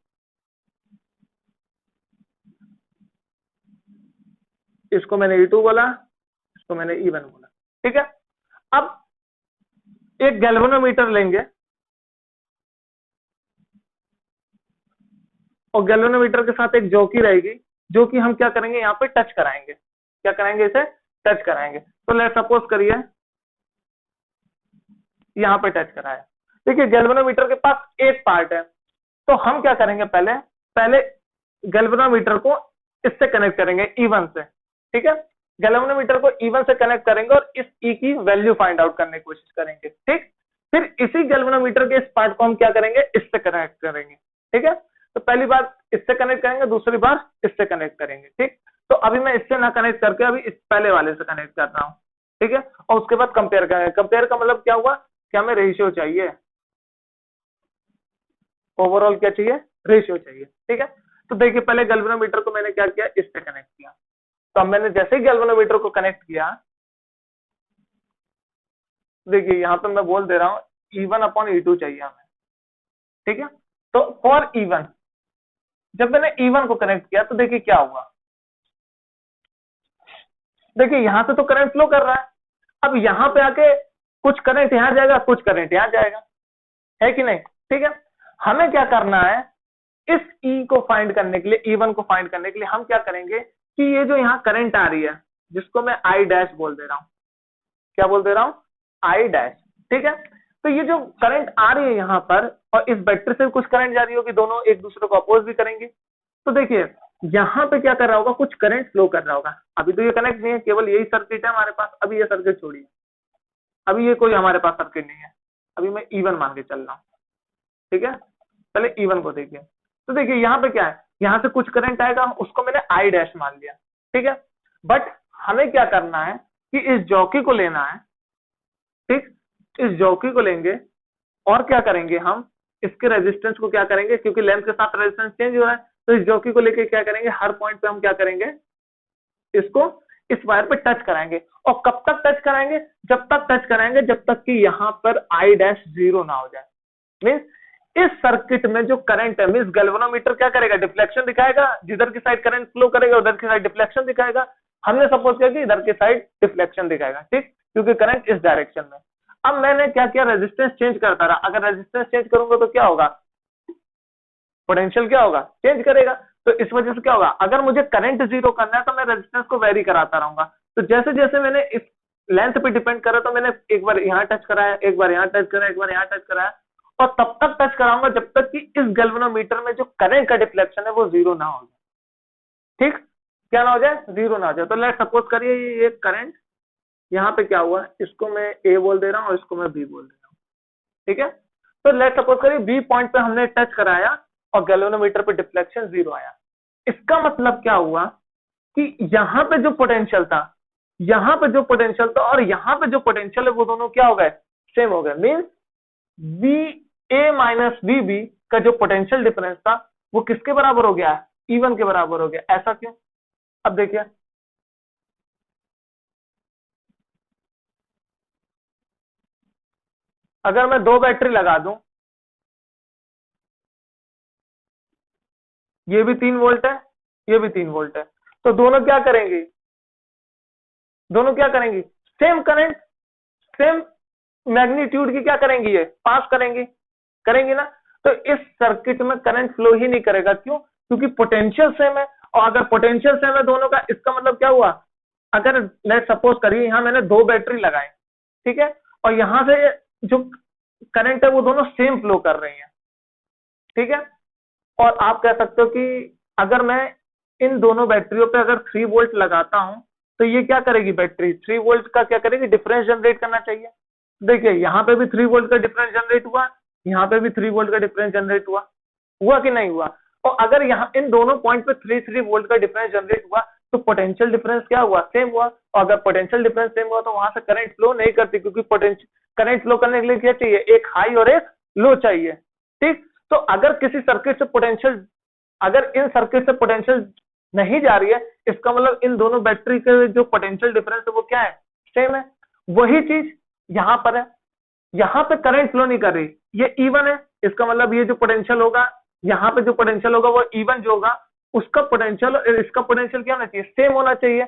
इसको मैंने E2 बोला, इसको मैंने E1 बोला। ठीक है, अब एक गैल्वेनोमीटर लेंगे और गैल्वेनोमीटर के साथ एक जॉकी रहेगी, जो कि हम क्या करेंगे, यहाँ पे टच कराएंगे। क्या कराएंगे, इसे टच कराएंगे। तो लेट्स सपोज करिए यहाँ पे टच कराया। देखिए गैल्वेनोमीटर के पास एक पार्ट है, तो हम क्या करेंगे, पहले पहले गैल्वेनोमीटर को इससे कनेक्ट करेंगे E1 से। ठीक है, गैल्वेनोमीटर को E1 से कनेक्ट करेंगे और इस E की वैल्यू फाइंड आउट करने की कोशिश करेंगे। ठीक, फिर इसी गैल्वेनोमीटर के इस पार्ट को हम क्या करेंगे, इससे कनेक्ट करेंगे। ठीक है, तो पहली बार इससे कनेक्ट करेंगे, दूसरी बार इससे कनेक्ट करेंगे। ठीक, तो अभी मैं इससे ना कनेक्ट करके अभी इस पहले वाले से कनेक्ट कर रहा हूँ। ठीक है, और उसके बाद कंपेयर करेंगे। कंपेयर का मतलब क्या हुआ कि हमें रेशियो चाहिए, ओवरऑल क्या चाहिए, रेशियो चाहिए। ठीक है, तो देखिए पहले गैल्वेनोमीटर को मैंने क्या किया, इससे कनेक्ट किया। तो अब मैंने जैसे ही गैल्वेनोमीटर को कनेक्ट किया, देखिए यहाँ पे मैं बोल दे रहा हूँ E1 अपॉन E2 चाहिए हमें। ठीक है, तो फॉर E1 जब मैंने E1 को कनेक्ट किया तो देखिए क्या हुआ, देखिए यहां से तो करंट फ्लो कर रहा है, अब यहाँ पे आके कुछ करंट यहां जाएगा, कुछ करंट यहां जाएगा, है कि नहीं। ठीक है, हमें क्या करना है, इस E को फाइंड करने के लिए, E1 को फाइंड करने के लिए हम क्या करेंगे कि ये जो यहाँ करंट आ रही है, जिसको मैं I डैश बोल दे रहा हूं, क्या बोल दे रहा हूं, I डैश। ठीक है, तो ये जो करंट आ रही है यहाँ पर, और इस बैटरी से कुछ करंट जा रही होगी, दोनों एक दूसरे को अपोज भी करेंगे। तो देखिए यहाँ पे क्या कर रहा होगा, कुछ करंट फ्लो कर रहा होगा। अभी तो ये कनेक्ट नहीं है, केवल यही सर्किट है हमारे पास। अभी ये सर्किट छोड़िए, अभी ये कोई हमारे पास सर्किट नहीं है, अभी मैं E1 मान के चल रहा हूँ। ठीक है, पहले E1 को देखिए। तो देखिए यहाँ पे क्या है, यहाँ से कुछ करंट आएगा, उसको मैंने आई डैश मान लिया, ठीक है। बट हमें क्या करना है कि इस जॉकी को लेना है, ठीक, इस जॉकी को लेंगे और क्या करेंगे हम, इसके रेजिस्टेंस को क्या करेंगे, क्योंकि लेंथ के साथ रेजिस्टेंस चेंज हो रहा है, तो इस जॉकी को लेके क्या करेंगे, हर पॉइंट पे हम क्या करेंगे, इसको इस वायर पे टच कराएंगे। और कब तक टच कराएंगे, जब तक टच कराएंगे जब तक कि यहाँ पर आई डैश जीरो ना हो जाए। मीन्स इस सर्किट में जो करंट है, मीन्स गैल्वेनोमीटर क्या करेगा, डिफ्लेक्शन दिखाएगा, जिधर की साइड करंट फ्लो करेगा उधर की साइड डिफ्लेक्शन दिखाएगा। हमने सपोज किया कि इधर की साइड डिफ्लेक्शन दिखाएगा, ठीक, क्योंकि करंट इस डायरेक्शन में। अब मैंने क्या किया, रेजिस्टेंस चेंज करता रहा, अगर रेजिस्टेंस चेंज करूंगा तो क्या होगा, पोटेंशियल क्या होगा, चेंज करेगा। तो इस वजह से क्या होगा, अगर मुझे करंट जीरो करना है तो मैं रेजिस्टेंस को वेरी कराता रहूंगा। तो जैसे जैसे मैंने इस लेंथ पे डिपेंड करा, तो मैंने एक बार यहाँ टच कराया, एक बार यहाँ टच कराया, एक बार यहाँ टच कराया, और तब तक टच कराऊंगा जब तक कि इस गैल्वेनोमीटर में जो करंट का डिफ्लेक्शन है वो जीरो ना हो जाए, ठीक, क्या ना हो जाए, जीरो ना हो जाए। तो लेट सपोज करिए ये करंट यहाँ पे क्या हुआ, इसको मैं ए बोल दे रहा हूँ और इसको मैं बी बोल दे रहा हूँ, ठीक है। तो लेट सपोज करिए बी पॉइंट पे हमने टच कराया और गैल्वेनोमीटर पे डिफ्लेक्शन जीरो आया। इसका मतलब क्या हुआ कि यहाँ पे जो पोटेंशियल था, यहाँ पे जो पोटेंशियल था और यहाँ पे जो पोटेंशियल है वो दोनों क्या हो गए, सेम हो गए। Means V A minus V B का जो पोटेंशियल डिफरेंस था वो किसके बराबर हो गया, E1 के बराबर हो गया। ऐसा क्यों, अब देखिए, अगर मैं दो बैटरी लगा दूं, ये भी 3 वोल्ट है, ये भी 3 वोल्ट है, तो दोनों क्या करेंगे, दोनों क्या करेंगी, सेम करंट, सेम मैग्नीट्यूड की क्या करेंगी, ये पास करेंगी, करेंगी ना। तो इस सर्किट में करंट फ्लो ही नहीं करेगा, क्यों, क्योंकि पोटेंशियल सेम है। और अगर पोटेंशियल सेम है दोनों का, इसका मतलब क्या हुआ, अगर लेट सपोज करिए यहाँ मैंने दो बैटरी लगाई, ठीक है, और यहाँ से जो करंट है वो दोनों सेम फ्लो कर रही है, ठीक है। और आप कह सकते हो कि अगर मैं इन दोनों बैटरियों पे अगर 3 वोल्ट लगाता हूं तो ये क्या करेगी, बैटरी 3 वोल्ट का क्या करेगी, डिफरेंस जनरेट करना चाहिए। देखिए यहाँ पे भी 3 वोल्ट का डिफरेंस जनरेट हुआ, यहाँ पे भी 3 वोल्ट का डिफरेंस जनरेट हुआ, हुआ कि नहीं हुआ। और अगर यहाँ इन दोनों पॉइंट पे 3 वोल्ट का डिफरेंस जनरेट हुआ तो पोटेंशियल डिफरेंस क्या हुआ, सेम हुआ। और अगर पोटेंशियल डिफरेंस सेम हुआ तो वहां से करंट फ्लो नहीं करती, क्योंकि पोटेंशियल करंट फ्लो करने के लिए क्या चाहिए, एक हाई और एक लो चाहिए, ठीक। तो अगर किसी सर्किट से पोटेंशियल, अगर इन सर्किट से पोटेंशियल नहीं जा रही है, इसका मतलब इन दोनों बैटरी के जो पोटेंशियल डिफरेंस है वो क्या है, सेम है। वही चीज यहाँ पर है, यहाँ पे करंट फ्लो नहीं कर रही, ये E1 है, इसका मतलब ये जो पोटेंशियल होगा, यहाँ पे जो पोटेंशियल होगा वो E1 जो होगा, उसका पोटेंशियल और इसका पोटेंशियल क्या होना चाहिए, सेम होना चाहिए,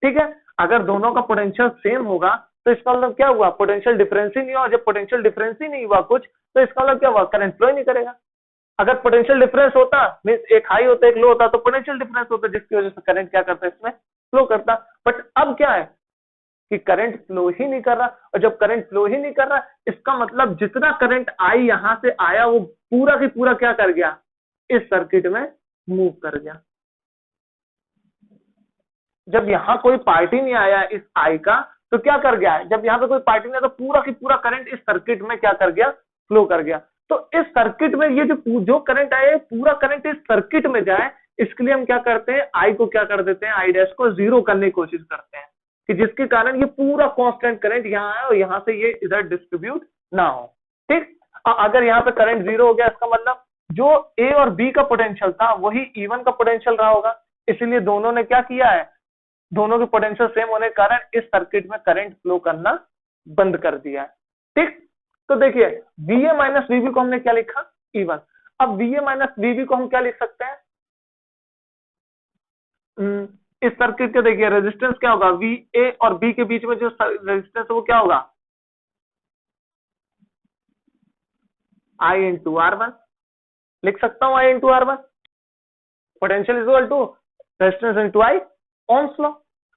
ठीक है। अगर दोनों का पोटेंशियल सेम होगा तो इसका मतलब क्या हुआ, पोटेंशियल डिफरेंस ही नहीं हुआ। जब पोटेंशियल डिफरेंस ही नहीं हुआ कुछ, तो इसका मतलब क्या हुआ, करंट फ्लो ही नहीं करेगा। अगर पोटेंशियल डिफरेंस होता, मींस एक हाई होता एक लो होता, तो पोटेंशियल डिफरेंस होता जिसकी वजह से करंट क्या करता है, इसमें फ्लो करता। बट अब क्या है कि करंट फ्लो ही नहीं कर रहा, और जब करंट फ्लो ही नहीं कर रहा, इसका मतलब जितना करंट आई यहां से आया वो पूरा की पूरा क्या कर गया, इस सर्किट में मूव कर गया। जब यहाँ कोई पार्टी नहीं आया इस आई का, तो क्या कर गया, जब यहाँ पे कोई पार्टी नहीं, तो पूरा की पूरा करंट इस सर्किट में क्या कर गया, फ्लो कर गया। तो इस सर्किट में ये जो करंट आया, पूरा करंट इस सर्किट में जाए, इसके लिए हम क्या करते हैं, आई को क्या कर देते हैं, आई डैश को जीरो करने की कोशिश करते हैं, कि जिसके कारण ये पूरा कांस्टेंट करंट यहाँ आए और यहाँ से ये इधर डिस्ट्रीब्यूट ना हो, ठीक। अगर यहाँ पे करंट जीरो हो गया, इसका मतलब जो ए और बी का पोटेंशियल था वही E1 का पोटेंशियल रहा होगा, इसीलिए दोनों ने क्या किया है, दोनों के पोटेंशियल सेम होने के कारण इस सर्किट में करंट फ्लो करना बंद कर दिया है, ठीक। तो देखिए VA माइनस VB को हमने क्या लिखा, E1। अब VA माइनस VB को हम क्या लिख सकते हैं, इस सर्किट के देखिए रेजिस्टेंस क्या होगा, VA और B के बीच में जो रेजिस्टेंस है वो क्या होगा, I इंटू R1, लिख सकता हूं I into R1, potential equal to resistance into I, ohm's law.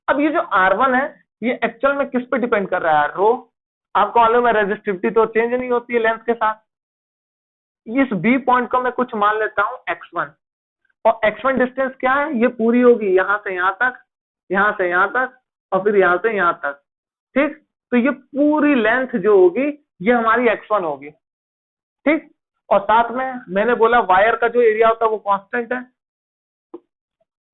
अब ये जो R1 है ये एक्चुअल में किस पे डिपेंड कर रहा है, रो। आपको मालूम है रेजिस्टिविटी तो चेंज नहीं होती है लेंथ के साथ। इस बी पॉइंट को मैं कुछ मान लेता हूं x1, और x1 डिस्टेंस क्या है, ये पूरी होगी यहां से यहां तक, यहां से यहां तक, और फिर यहां से यहां तक, ठीक। तो ये पूरी लेंथ जो होगी ये हमारी x1 होगी, ठीक। और साथ में मैंने बोला वायर का जो एरिया होता है वो कांस्टेंट है,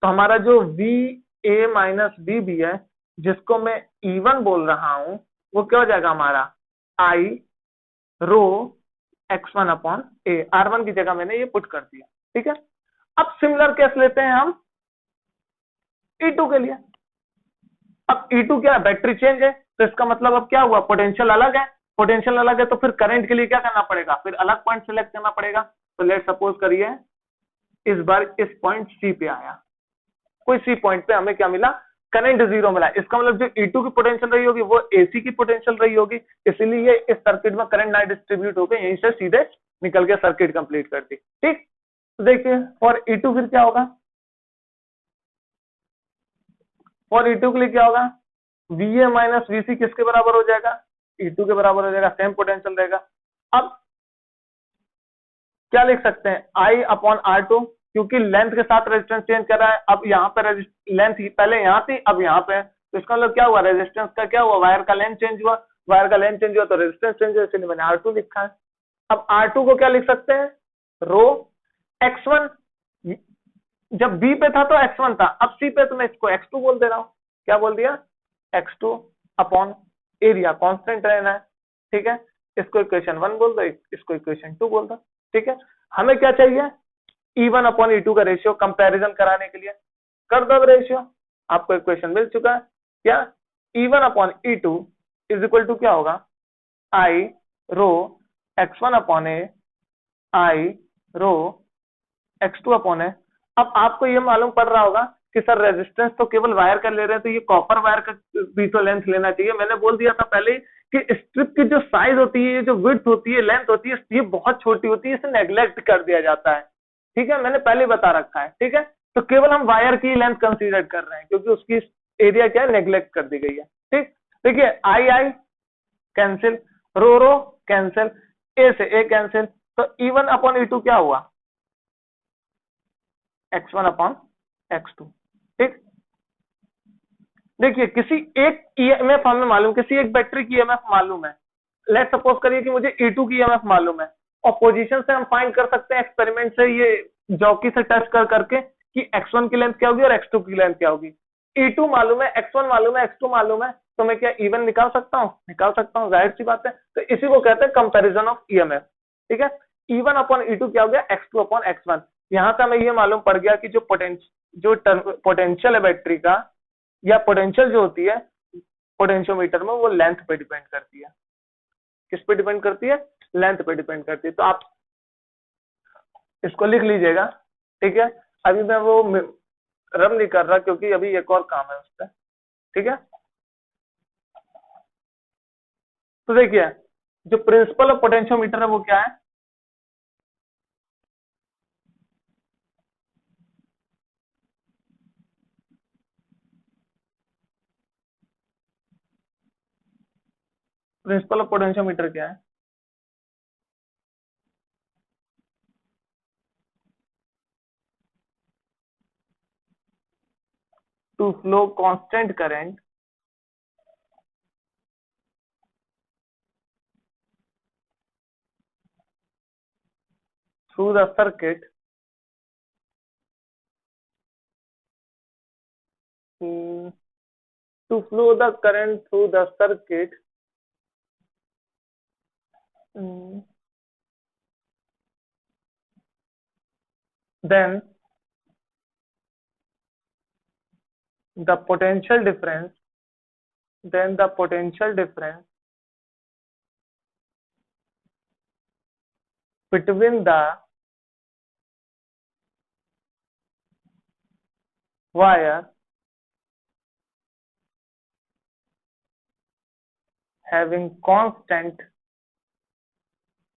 तो हमारा जो V A minus V B है, जिसको मैं E1 बोल रहा हूं, वो क्या हो जाएगा हमारा आई रो x1 अपॉन ए। R1 की जगह मैंने ये पुट कर दिया, ठीक है। अब सिमिलर केस लेते हैं हम E2 के लिए। अब E2 क्या है, बैटरी चेंज है, तो इसका मतलब अब क्या हुआ, पोटेंशियल अलग है। पोटेंशियल अलग है तो फिर करंट के लिए क्या करना पड़ेगा, फिर अलग पॉइंट सेलेक्ट करना पड़ेगा। तो लेट सपोज करिए इस बार इस पॉइंट सी पे आया, कोई सी पॉइंट पे हमें क्या मिला, करंट जीरो मिला। इसका मतलब जो E2 की पोटेंशियल रही होगी वो AC की पोटेंशियल रही होगी, इसलिए इस सर्किट में करंट ना डिस्ट्रीब्यूट होकर यहीं से सीधे निकल के सर्किट कंप्लीट कर दी, ठीक। तो देखिए फॉर E2 फिर क्या होगा, फॉर E2 के लिए क्या होगा, VA माइनस VC किसके बराबर हो जाएगा, E2 के बराबर हो जाएगा, सेम पोटेंशियल रहेगा। अब क्या लिख सकते हैं, I अपॉन R2, क्योंकि लेंथ के साथ रेजिस्टेंस चेंज कर रहा है। अब यहाँ पे लेंथ पहले यहाँ थी, अब यहाँ पे है, तो इसका मतलब क्या हुआ, रेजिस्टेंस का क्या हुआ, वायर का लेंथ चेंज हुआ, वायर का लेंथ चेंज हुआ तो रेजिस्टेंस चेंज हुआ, इसलिए मैंने R2 लिखा है। अब R2 को क्या लिख सकते हैं, रो X1, जब B पे था तो X1 था, अब C पे तो मैं इसको X2 बोल दे रहा हूँ। क्या बोल दिया, X2 अपॉन एरिया कांस्टेंट रहना है, ठीक है। इसको इक्वेशन 1 बोल दो, इसको इक्वेशन 2 बोल दो, ठीक है। हमें क्या चाहिए, E1 अपॉन E2 का रेशियो कंपैरिजन कराने के लिए कर दो रेशियो, आपको इक्वेशन मिल चुका है। क्या, E1 upon E2 is equal to क्या होगा, I rho X1 upon A, I rho X2 upon है। अब आपको ये मालूम पड़ रहा होगा कि सर रेजिस्टेंस तो केवल वायर का ले रहे हैं, तो ये कॉपर वायर का भी तो लेंथ लेना चाहिए। मैंने बोल दिया था पहले कि स्ट्रिप की जो साइज होती है, जो विड्थ होती है, लेंथ होती है, ये बहुत छोटी होती है, इसे नेग्लेक्ट कर दिया जाता है, ठीक है। मैंने पहले बता रखा है, ठीक है। तो केवल हम वायर की लेंथ कंसीडर कर रहे हैं, क्योंकि उसकी एरिया क्या है, नेग्लेक्ट कर दी गई है, ठीक। देखिए आई I cancel, row row cancel, ए से ए कैंसिल, तो E1 अपॉन E2 क्या हुआ, X1 अपॉन X2, ठीक। देखिए किसी एक EMF हमें मालूम, किसी एक बैटरी की EMF मालूम है। लेट सपोज करिए कि मुझे E2 की EMF मालूम है, और पोजीशन से हम फाइंड कर सकते हैं एक्सपेरिमेंट से, ये जॉकी से टच कर करके कि X1 की लेंथ क्या होगी और X2 की लेंथ क्या होगी। E2 मालूम है, X1 मालूम है, X2 मालूम है, तो मैं क्या E1 निकाल सकता हूँ, निकाल सकता हूँ, जाहिर सी बात है। तो इसी को कहते हैं कंपेरिजन ऑफ EMF, ठीक है। E1 अपॉन E2 क्या हो गया, X2 अपॉन X1। यहां से हमें ये मालूम पड़ गया कि जो पोटेंशियल है बैटरी का, या पोटेंशियल जो होती है पोटेंशियोमीटर में, वो लेंथ पे डिपेंड करती है। किस पे डिपेंड करती है, लेंथ पे डिपेंड करती है। तो आप इसको लिख लीजिएगा, ठीक है। अभी मैं वो रब नहीं कर रहा, क्योंकि अभी एक और काम है उस पर, ठीक है। तो देखिए जो प्रिंसिपल ऑफ पोटेंशियोमीटर है वो क्या है, प्रिंसिपल ऑफ पोटेंशियोमीटर क्या है, to flow constant current through the circuit to flow the current through the circuit then the potential difference between the wire having constant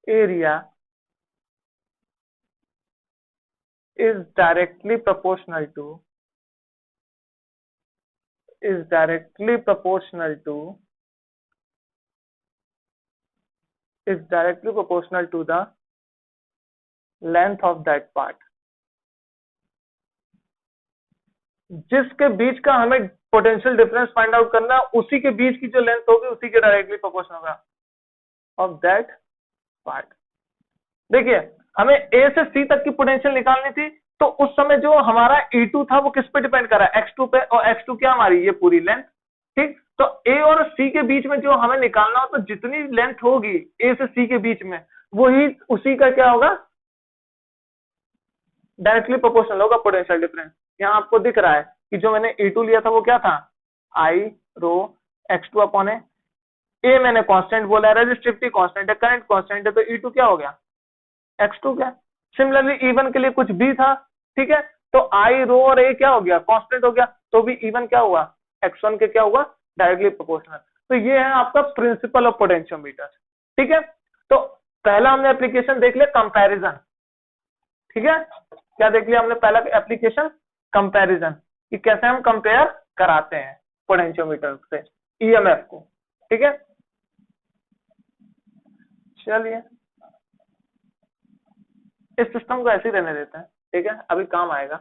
area is directly proportional to is directly proportional to the length of that part। जिसके बीच का हमें पोटेंशियल डिफरेंस फाइंड आउट करना है, उसी के बीच की जो लेंथ होगी उसी के डायरेक्टली प्रोपोर्शनल होगा ऑफ दैट पार्ट। देखिए हमें ए से सी तक की पोटेंशियल निकालनी थी, तो उस समय जो हमारा E2 था वो किस पे डिपेंड कर रहा है, X2 पे, और X2 क्या हमारी ये पूरी लेंथ, ठीक। तो A और C के बीच में जो हमें निकालना हो, तो जितनी लेंथ होगी A से C के बीच में, वही उसी का क्या होगा, डायरेक्टली प्रोपोर्शनल होगा पोटेंशियल डिफरेंस। यहाँ आपको दिख रहा है कि जो मैंने E2 लिया था वो क्या था, I rho X2 upon A मैंने कांस्टेंट बोला है, रेजिस्टिविटी कांस्टेंट है, करंट कांस्टेंट है, तो E2 क्या हो गया, X2 क्या। सिमिलरली E1 के लिए कुछ भी था, ठीक है, तो I रो और A क्या हो गया, कांस्टेंट हो गया, तो भी E1 क्या हुआ, X1 के क्या हुआ, डायरेक्टली प्रोपोर्शनल। तो ये है आपका प्रिंसिपल ऑफ पोटेंशियोमीटर, ठीक है। तो पहला हमने एप्लीकेशन देख लिया कंपैरिजन, ठीक है। क्या देख लिया हमने, पहला एप्लीकेशन कंपैरिजन, कि कैसे हम कंपेयर कराते हैं पोटेंशियोमीटर से ईएमएफ को, ठीक है। चलिए इस सिस्टम को ऐसे ही रहने देते हैं, ठीक है, अभी काम आएगा।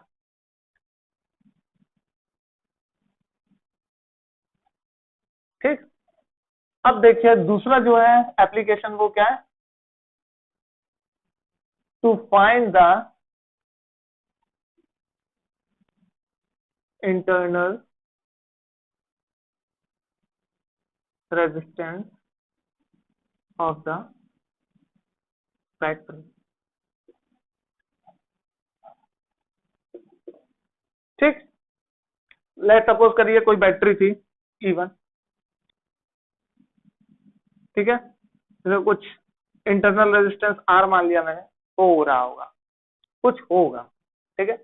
ठीक, अब देखिए दूसरा जो है एप्लीकेशन वो क्या है, to find the internal resistance of the battery, ठीक। लेट सपोज करिए कोई बैटरी थी E1, ठीक है, तो कुछ इंटरनल रेजिस्टेंस R मान लिया मैंने, हो रहा होगा, कुछ होगा, ठीक है।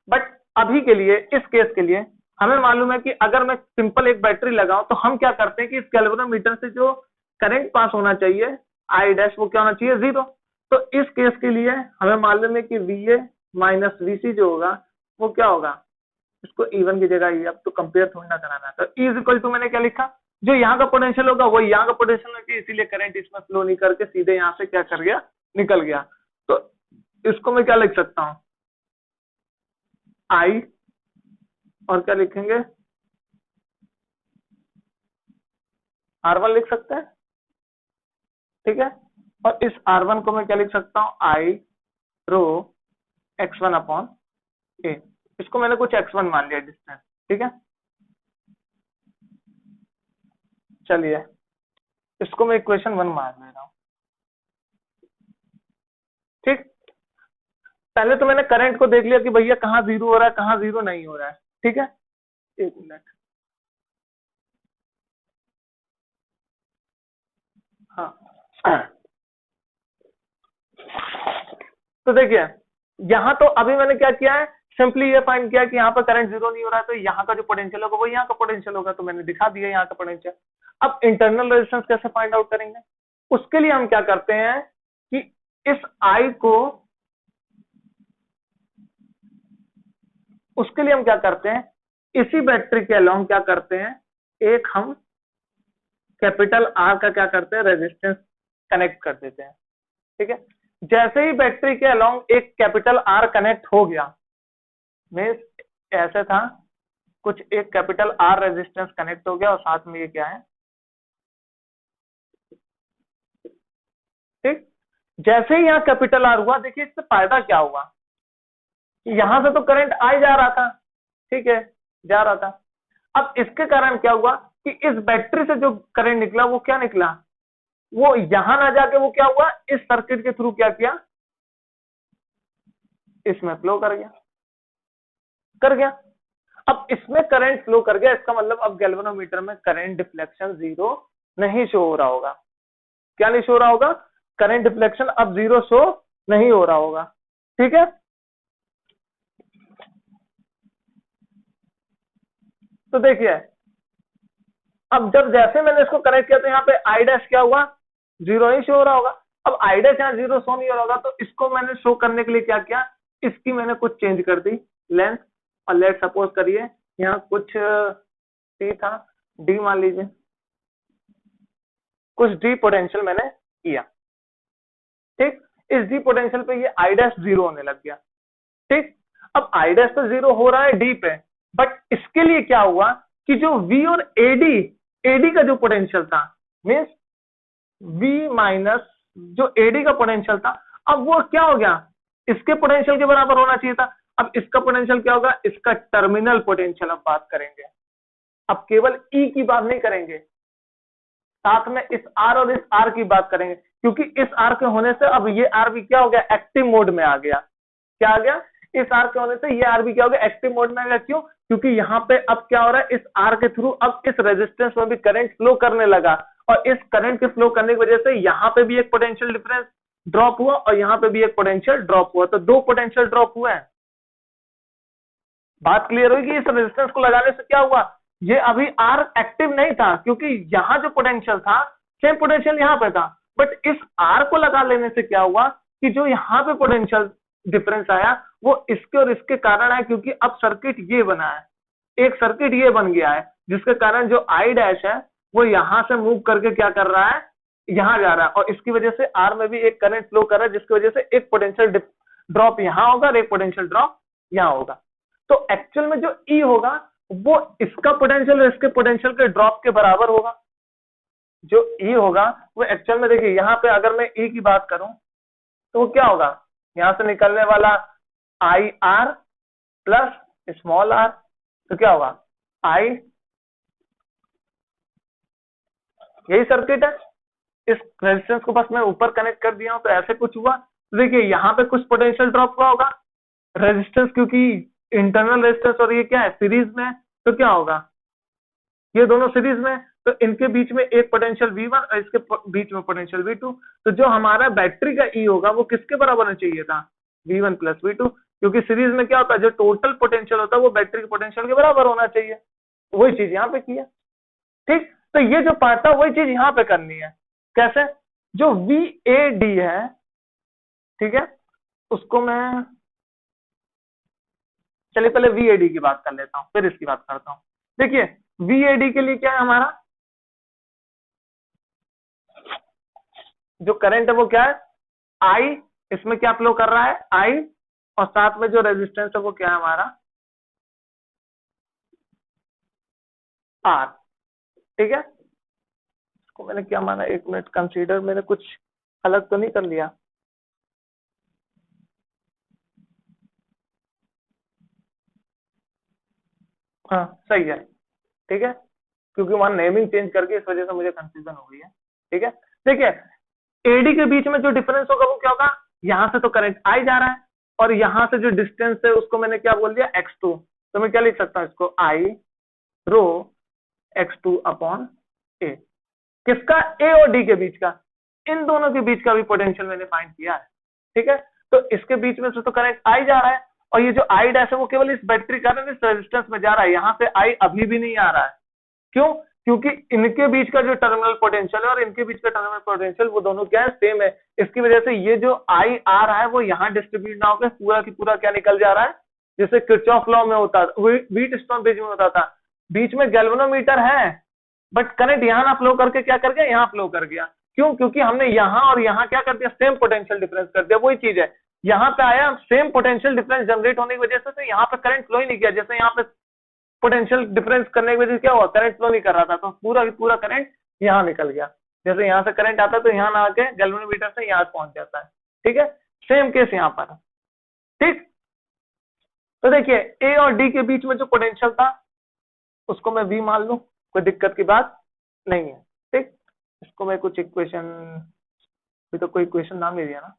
बट अभी के लिए, इस केस के लिए हमें मालूम है कि अगर मैं सिंपल एक बैटरी लगाऊं, तो हम क्या करते हैं कि इस गैल्वेनोमीटर से जो करंट पास होना चाहिए आई डैश, वो क्या होना चाहिए, 0। तो इस केस के लिए हमें मालूम है कि VA माइनस VC जो होगा वो क्या होगा, इसको E1 की जगह, ये अब तो कंपेयर थोड़ी ना कराना है, तो E इज इक्वल टू मैंने क्या लिखा, जो यहाँ का पोटेंशियल होगा वही यहाँ का पोटेंशियल होगा, इसीलिए करंट इसमें फ्लो नहीं करके सीधे यहाँ से क्या कर गया, निकल गया। तो इसको मैं क्या लिख सकता हूँ, I, और क्या लिखेंगे, R1 लिख सकते हैं, ठीक है। और इस R1 को मैं क्या लिख सकता हूँ, I rho X1 upon A, इसको मैंने कुछ X1 मान लिया डिस्टेंस, ठीक है। चलिए इसको मैं इक्वेशन 1 मान ले रहा हूँ, ठीक। पहले तो मैंने करंट को देख लिया कि भैया कहाँ 0 हो रहा है, कहाँ 0 नहीं हो रहा है, ठीक है। एक मिनट, हाँ तो देखिए यहाँ तो अभी मैंने क्या किया है, सिंपली ये फाइंड किया कि यहाँ पर करंट 0 नहीं हो रहा है, तो यहाँ का जो पोटेंशियल होगा वो यहाँ का पोटेंशियल होगा, तो मैंने दिखा दिया यहाँ का पोटेंशियल। अब इंटरनल रेजिस्टेंस कैसे फाइंड आउट करेंगे, उसके लिए हम क्या करते हैं कि इस I को, उसके लिए हम क्या करते हैं, इसी बैटरी के अलोंग क्या करते हैं, एक हम कैपिटल R का क्या करते हैं, रेजिस्टेंस कनेक्ट कर देते हैं, ठीक है। जैसे ही बैटरी के अलोंग एक कैपिटल R कनेक्ट हो गया, मीन्स ऐसे था कुछ, एक कैपिटल R रेजिस्टेंस कनेक्ट हो गया और साथ में ये क्या है, ठीक। जैसे ही यहाँ कैपिटल R हुआ, देखिए इससे फायदा क्या हुआ, यहां से तो करंट आ जा रहा था, ठीक है, जा रहा था। अब इसके कारण क्या हुआ कि इस बैटरी से जो करंट निकला वो क्या निकला, वो यहां ना जाके वो क्या हुआ, इस सर्किट के थ्रू क्या किया, इसमें फ्लो कर गया, कर गया। अब इसमें करंट फ्लो कर गया, इसका मतलब अब गैल्वेनोमीटर में करंट डिफ्लेक्शन 0 नहीं शो हो रहा होगा। क्या नहीं शो हो रहा होगा, करंट डिफ्लेक्शन अब 0 शो नहीं हो रहा होगा, ठीक है। तो देखिए अब जब जैसे मैंने इसको कनेक्ट किया, तो यहाँ पे आई डैश क्या हुआ, 0 ही शो हो रहा होगा। अब आई डैश यहाँ 0 शो नहीं हो रहा होगा, तो इसको मैंने शो करने के लिए क्या किया, इसकी मैंने कुछ चेंज कर दी लेंथ, और लेट सपोज करिए यहाँ कुछ टी था, डी मान लीजिए, कुछ डी पोटेंशियल मैंने किया, ठीक। इस डी पोटेंशियल पे ये आई डैश 0 होने लग गया, ठीक। अब आई डैश तो 0 हो रहा है डी पे, बट इसके लिए क्या हुआ कि जो वी और एडी, एडी का जो पोटेंशियल था, मीन्स वी माइनस जो एडी का पोटेंशियल था, अब वो क्या हो गया, इसके पोटेंशियल के बराबर होना चाहिए था। अब इसका पोटेंशियल क्या होगा, इसका टर्मिनल पोटेंशियल हम बात करेंगे। अब केवल ई की बात नहीं करेंगे, साथ में इस आर और इस आर की बात करेंगे, क्योंकि इस आर के होने से अब ये आर भी क्या हो गया, एक्टिव मोड में आ गया। क्या आ गया, इस आर के होने से ये आर भी क्या हो गया, एक्टिव मोड में आ गया। क्यों, क्योंकि यहाँ पे अब क्या हो रहा है, इस आर के थ्रू अब इस रेजिस्टेंस में भी करंट फ्लो करने लगा, और इस करंट के फ्लो करने की वजह से यहाँ पे भी एक पोटेंशियल डिफरेंस ड्रॉप हुआ और यहाँ पे भी एक पोटेंशियल ड्रॉप हुआ, तो दो पोटेंशियल ड्रॉप हुआ है। बात क्लियर हुई कि इस रेजिस्टेंस को लगाने से क्या हुआ, ये अभी आर एक्टिव नहीं था, क्योंकि यहाँ जो पोटेंशियल था सेम पोटेंशियल यहाँ पे था, बट इस आर को लगा लेने से क्या हुआ कि जो यहाँ पे पोटेंशियल डिफरेंस आया वो इसके और इसके कारण है, क्योंकि अब सर्किट ये बना है, एक सर्किट ये बन गया है, जिसके कारण जो आई डैश है वो यहां से मूव करके क्या कर रहा है, यहां जा रहा है, और इसकी वजह से आर में भी एक करंट फ्लो कर रहा है, जिसकी वजह से एक पोटेंशियल ड्रॉप यहां होगा और एक पोटेंशियल ड्रॉप यहां होगा। तो एक्चुअल में जो ई होगा वो इसका पोटेंशियल और इसके पोटेंशियल के ड्रॉप के बराबर होगा। जो ई होगा वो एक्चुअल में, देखिए यहाँ पे अगर मैं ई की बात करूं तो वो क्या होगा, यहां से निकलने वाला I R plus small R, तो क्या होगा आई, यही सर्किट है। इस रेजिस्टेंस को बस मैं ऊपर कनेक्ट कर दिया हूं तो ऐसे कुछ हुआ। तो देखिए यहाँ पे कुछ पोटेंशियल ड्रॉप हुआ होगा, रेजिस्टेंस क्योंकि इंटरनल रेजिस्टेंस और ये क्या है सीरीज में है, तो क्या होगा, ये दोनों सीरीज में, तो इनके बीच में एक पोटेंशियल V1 और इसके बीच में पोटेंशियल V2। तो जो हमारा बैटरी का ई होगा वो किसके बराबर होना चाहिए था, V1 प्लस V2, क्योंकि सीरीज में क्या होता है, जो टोटल पोटेंशियल होता है वो बैटरी के पोटेंशियल के बराबर होना चाहिए। वही चीज यहाँ पे की है। ठीक, तो ये जो पार्ट था वही चीज यहाँ पे करनी है। कैसे, जो VAD है, ठीक है, उसको मैं, चलिए पहले VAD की बात कर लेता हूं फिर इसकी बात करता हूं। देखिए VAD के लिए क्या है, हमारा जो करंट है वो क्या है, आई, इसमें क्या फ्लो कर रहा है आई, और साथ में जो रेजिस्टेंस है वो क्या है हमारा आर। ठीक है, इसको मैंने क्या माना, एक मिनट कंसीडर, मैंने कुछ अलग तो नहीं कर लिया। हाँ सही है, ठीक है, क्योंकि वहां नेमिंग चेंज करके इस वजह से मुझे कंफ्यूजन हो गई है। ठीक है, देखिए एडी के बीच में जो डिफरेंस होगा वो क्या होगा, यहां से तो करंट आई जा रहा है और यहां से जो डिस्टेंस है उसको मैंने क्या बोल दिया x2, तो मैं क्या लिख सकता हूं इसको, आई रो x2 अपॉन ए। किसका, ए और डी के बीच का, इन दोनों के बीच का भी पोटेंशियल मैंने फाइंड किया है। ठीक है, तो इसके बीच में से तो करंट आई जा रहा है, और ये जो आई डैश है वो केवल इस बैटरी कारण इस रेजिस्टेंस में जा रहा है, यहाँ से आई अभी भी नहीं आ रहा है। क्यों, क्योंकि इनके बीच का जो टर्मिनल पोटेंशियल है और इनके बीच का टर्मिनल पोटेंशियल वो दोनों क्या है, सेम है। इसकी वजह से ये जो आई आ रहा है वो यहाँ डिस्ट्रीब्यूट ना होकर पूरा की पूरा क्या निकल जा रहा है, जैसे किरचॉफ लॉ में होता, व्हीटस्टोन ब्रिज में होता था, बीच में गैल्वेनोमीटर है बट करंट यहाँ ना फ्लो करके क्या कर गया, यहाँ फ्लो कर गया। क्यों, क्योंकि हमने यहाँ और यहाँ क्या कर दिया, सेम पोटेंशियल डिफरेंस कर दिया। वही चीज है, यहाँ पे आया सेम पोटेंशियल डिफरेंस जनरेट होने की वजह से, तो यहाँ पे करंट फ्लो ही नहीं किया। जैसे यहाँ पे पोटेंशियल डिफरेंस करने की वजह से क्या हुआ, करंट फ्लो नहीं कर रहा था, तो पूरा पूरा करंट यहाँ निकल गया। जैसे यहाँ से करंट आता तो यहाँ ना आके गैल्वेनोमीटर से यहाँ पहुंच जाता है। ठीक है, सेम केस यहाँ पर। ठीक, तो देखिए ए और डी के बीच में जो पोटेंशियल था उसको मैं V मान लूं, कोई दिक्कत की बात नहीं है। ठीक, इसको मैं कुछ इक्वेशन, भी तो कोई इक्वेशन नाम ले दिया ना,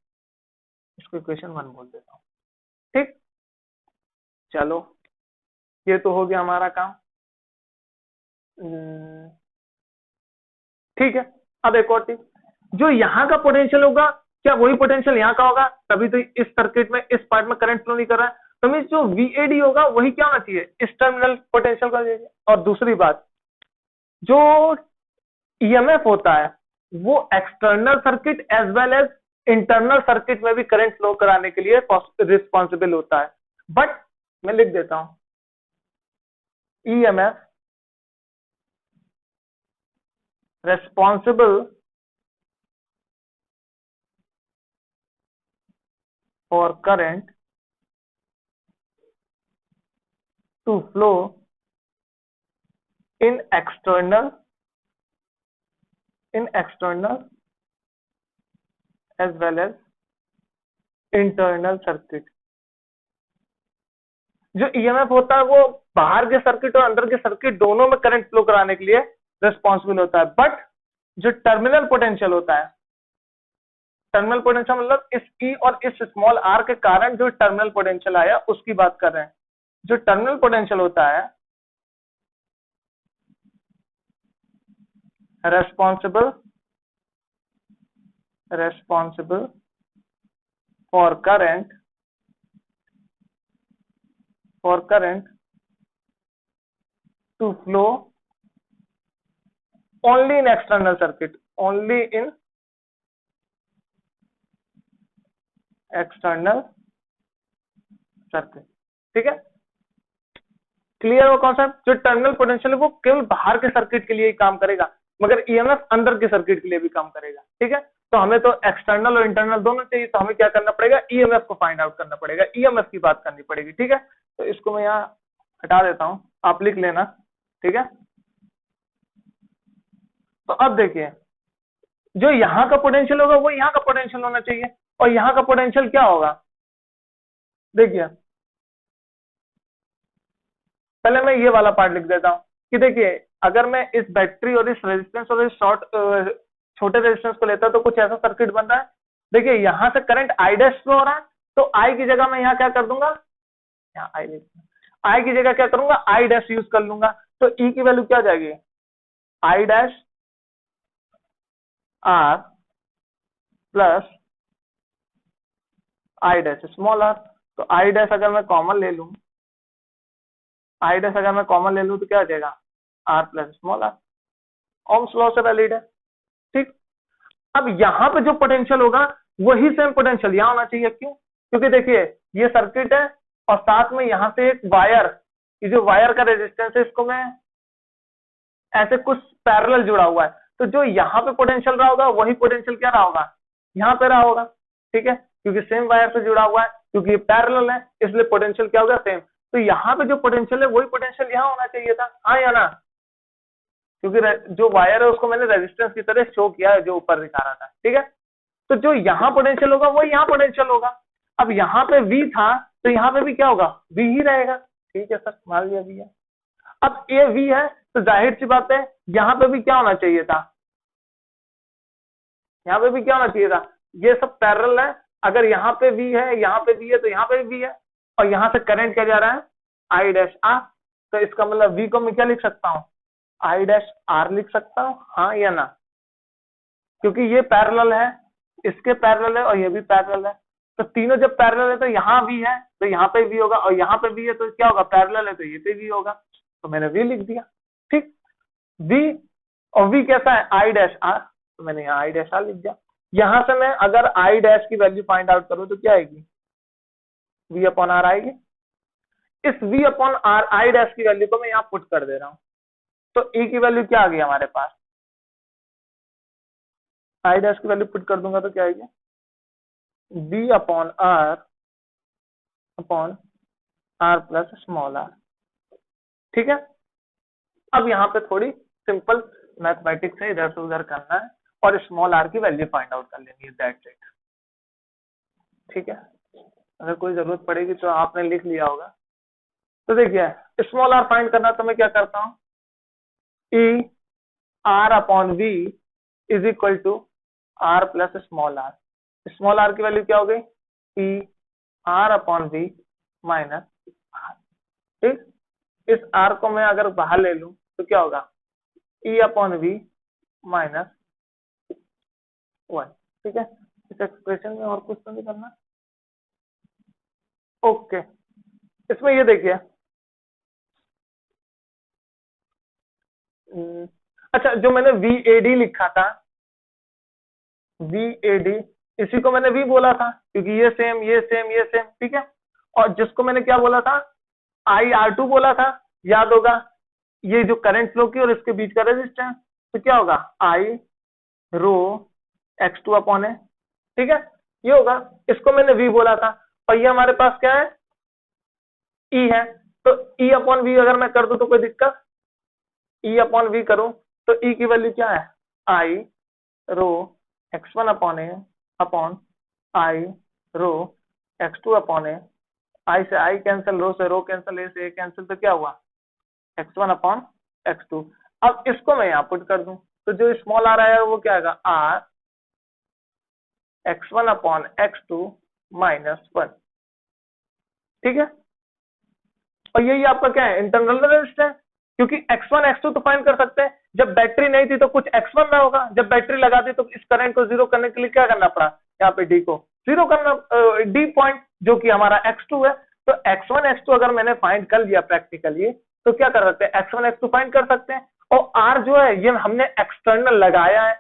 इसको इक्वेशन 1 बोल देता हूँ। ठीक, चलो ये तो हो गया हमारा काम। ठीक है, अब एक और चीज, जो यहाँ का पोटेंशियल होगा क्या वही पोटेंशियल यहाँ का होगा, तभी तो इस सर्किट में इस पार्ट में करंट फ्लो नहीं कर रहा है। तो मीन जो VAD होगा वही क्या होना चाहिए, इस टर्मिनल पोटेंशियल का। और दूसरी बात, जो EMF होता है वो external circuit as well as internal circuit में भी करंट फ्लो कराने के लिए रिस्पॉन्सिबल होता है। बट मैं लिख देता हूं, EMF responsible for current to flow in external as well as internal circuit। जो ईएमएफ होता है वो बाहर के सर्किट और अंदर के सर्किट दोनों में करंट फ्लो कराने के लिए रिस्पॉन्सिबल होता है। बट जो टर्मिनल पोटेंशियल होता है, टर्मिनल पोटेंशियल मतलब इस ई और इस स्मॉल आर के कारण जो टर्मिनल पोटेंशियल आया उसकी बात कर रहे हैं। जो टर्मिनल पोटेंशियल होता है responsible for current to flow only in external circuit, only in external circuit। ठीक है, क्लियर हो कॉन्सेप्ट? जो टर्मिनल पोटेंशियल है वो केवल बाहर के सर्किट के लिए ही काम करेगा, मगर ईएमएफ अंदर के सर्किट के लिए भी काम करेगा। ठीक है, तो हमें तो एक्सटर्नल और इंटरनल दोनों चाहिए, तो हमें क्या करना पड़ेगा, ईएमएफ को फाइंड आउट करना पड़ेगा, ईएमएफ की बात करनी पड़ेगी। ठीक है, तो इसको मैं यहाँ हटा देता हूं, आप लिख लेना। ठीक है, तो अब देखिए जो यहाँ का पोटेंशियल होगा वो यहाँ का पोटेंशियल होना चाहिए, और यहाँ का पोटेंशियल क्या होगा, देखिए पहले मैं ये वाला पार्ट लिख देता हूं कि देखिए अगर मैं इस बैटरी और इस रेजिस्टेंस और इस शॉर्ट छोटे रेजिस्टेंस को लेता तो कुछ ऐसा सर्किट बन रहा है। देखिए यहां से करंट आई डैश फ्लो हो रहा है, तो आई की जगह मैं यहाँ क्या कर दूंगा, यहाँ आई की जगह क्या करूंगा, आई डैश यूज कर लूंगा। तो ई की वैल्यू क्या जाएगी, I dash R plus I dash small R. तो आई डैश अगर मैं कॉमन ले लूं, आई डैश अगर मैं कॉमन ले लूं तो क्या आ जाएगा, R plus small R. Ohm's law से वैलिड है। ठीक, अब यहां पे जो पोटेंशियल होगा वही सेम पोटेंशियल यहां होना चाहिए। क्यों, क्योंकि देखिए ये सर्किट है और साथ में यहां से एक वायर, ये जो वायर का रेजिस्टेंस है इसको मैं ऐसे कुछ पैरेलल जुड़ा हुआ है, तो जो यहाँ पे पोटेंशियल रहा होगा वही पोटेंशियल क्या रहा होगा, यहाँ पे रहा होगा। ठीक है, क्योंकि सेम वायर से जुड़ा हुआ है, क्योंकि ये पैरेलल है इसलिए पोटेंशियल क्या होगा, सेम। तो यहाँ पे जो पोटेंशियल है वही पोटेंशियल यहाँ होना चाहिए था, हाँ या ना, क्योंकि जो वायर है उसको मैंने रेजिस्टेंस की तरह शो किया है जो ऊपर दिखा रहा था। ठीक है, तो जो यहाँ पोटेंशियल होगा वो यहाँ पोटेंशियल होगा। अब यहाँ पे V था तो यहाँ पे भी क्या होगा, V ही रहेगा। ठीक है सर, मान लिया V है। अब ये V है तो जाहिर सी बात है यहाँ पे भी क्या होना चाहिए था, यहाँ पे भी क्या होना चाहिए था, ये सब पैरेलल है। अगर यहाँ पे V है, यहाँ पे V है, तो यहाँ पे भी V है, और यहाँ से करंट क्या जा रहा है, आई डैश आर। तो इसका मतलब V को मैं क्या लिख सकता हूँ, आई डैश आर लिख सकता हूँ, हाँ या ना, क्योंकि ये पैरेलल है, इसके पैरेलल है और ये भी पैरेलल है। तो तीनों जब पैरेलल है तो यहाँ भी है तो यहाँ पे भी होगा, और यहाँ पे भी है तो क्या होगा, पैरेलल है तो ये पे भी होगा। तो मैंने V लिख दिया। ठीक, V, और V कैसा है, आई डैश आर, तो मैंने यहाँ आई डैश आर लिख दिया। यहां से मैं अगर आई डैश की वैल्यू फाइंड आउट करूं तो क्या आएगी, V अपॉन आर आएगी। इस V upon are I dash की वैल्यू को मैं यहाँ पुट कर दे रहा हूं, तो E की वैल्यू क्या आ गई हमारे पास, आई डैश की वैल्यू पुट कर दूंगा तो क्या आएगी, B upon R plus small R. ठीक है, अब यहाँ पे थोड़ी सिंपल मैथमेटिक्स है, इधर से उधर करना है और स्मॉल आर की वैल्यू फाइंड आउट कर लेनी है, दैट्स इट। ठीक है, अगर कोई जरूरत पड़ेगी तो आपने लिख लिया होगा। तो देखिए स्मॉल आर फाइंड करना, तो मैं क्या करता हूँ, E R upon V is equal to R plus small R. Small R की वैल्यू क्या हो गई, E R upon V minus R. ठीक, इस आर को मैं अगर बाहर ले लूं तो क्या होगा, ई अपॉन वी माइनस 1। ठीक है, इस एक्सप्रेशन में और कुछ तो नहीं करना। ओके, इसमें ये देखिए, अच्छा जो मैंने VAD लिखा था, VAD इसी को मैंने V बोला था क्योंकि ये सेम ये सेम ये सेम। ठीक है, और जिसको मैंने क्या बोला था, IR2 बोला था, याद होगा, ये जो करंट फ्लो की और इसके बीच का रेजिस्टेंस, तो क्या होगा, I रो X2 अपॉन है। ठीक है, ये होगा, इसको मैंने V बोला था, और ये हमारे पास क्या है, E है। तो E अपॉन V अगर मैं कर दूं तो कोई दिक्कत, E अपॉन V करूं तो E की वैल्यू क्या है, I रो X1 अपॉन है upon I rho X2 upon है आई से आई कैंसिल, रो से रो कैंसिल, ए से ए कैंसिल, तो क्या हुआ x1 अपॉन x2। अब इसको मैं यहाँ पुट कर दूं तो जो स्मॉल आर आया वो क्या आएगा r x1 upon x2 minus 1। ठीक है, और यही आपका क्या है इंटरनल रेजिस्टेंस, क्योंकि x1 x2 तो फाइंड कर सकते हैं, जब बैटरी नहीं थी तो कुछ x1 में होगा, जब बैटरी लगा दी तो इस करंट को जीरो करने के लिए क्या करना पड़ा, यहाँ पे d को जीरो करना, d पॉइंट जो कि हमारा x2 है। तो x1 x2 अगर मैंने फाइंड कर लिया प्रैक्टिकली तो क्या कर सकते हैं x1 x2 फाइंड कर सकते हैं। और r जो है ये हमने एक्सटर्नल लगाया है,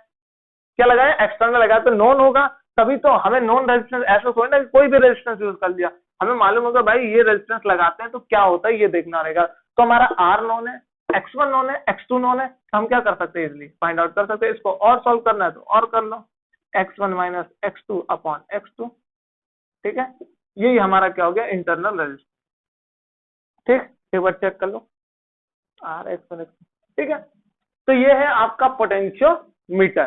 क्या लगाया एक्सटर्नल लगाया, तो नॉन होगा तभी तो हमें नॉन रेजिस्टेंस, ऐसा थोड़ी ना कोई भी रेजिस्टेंस यूज कर लिया, हमें मालूम होगा भाई ये रेजिस्टेंस लगाते हैं तो क्या होता है ये देखना रहेगा। तो हमारा आर नॉन है, x1 नॉन है, x2 नॉन है, हम क्या कर सकते हैं इजिली फाइंड आउट कर सकते हैं। इसको और सॉल्व करना है तो और कर लो, x1 minus x2 upon x2। ठीक है, यही हमारा क्या हो गया इंटरनल रेजिस्टेंस। ठीक, एक बार चेक कर लो आर x1 x2। ठीक है, तो ये है आपका पोटेंशियोमीटर,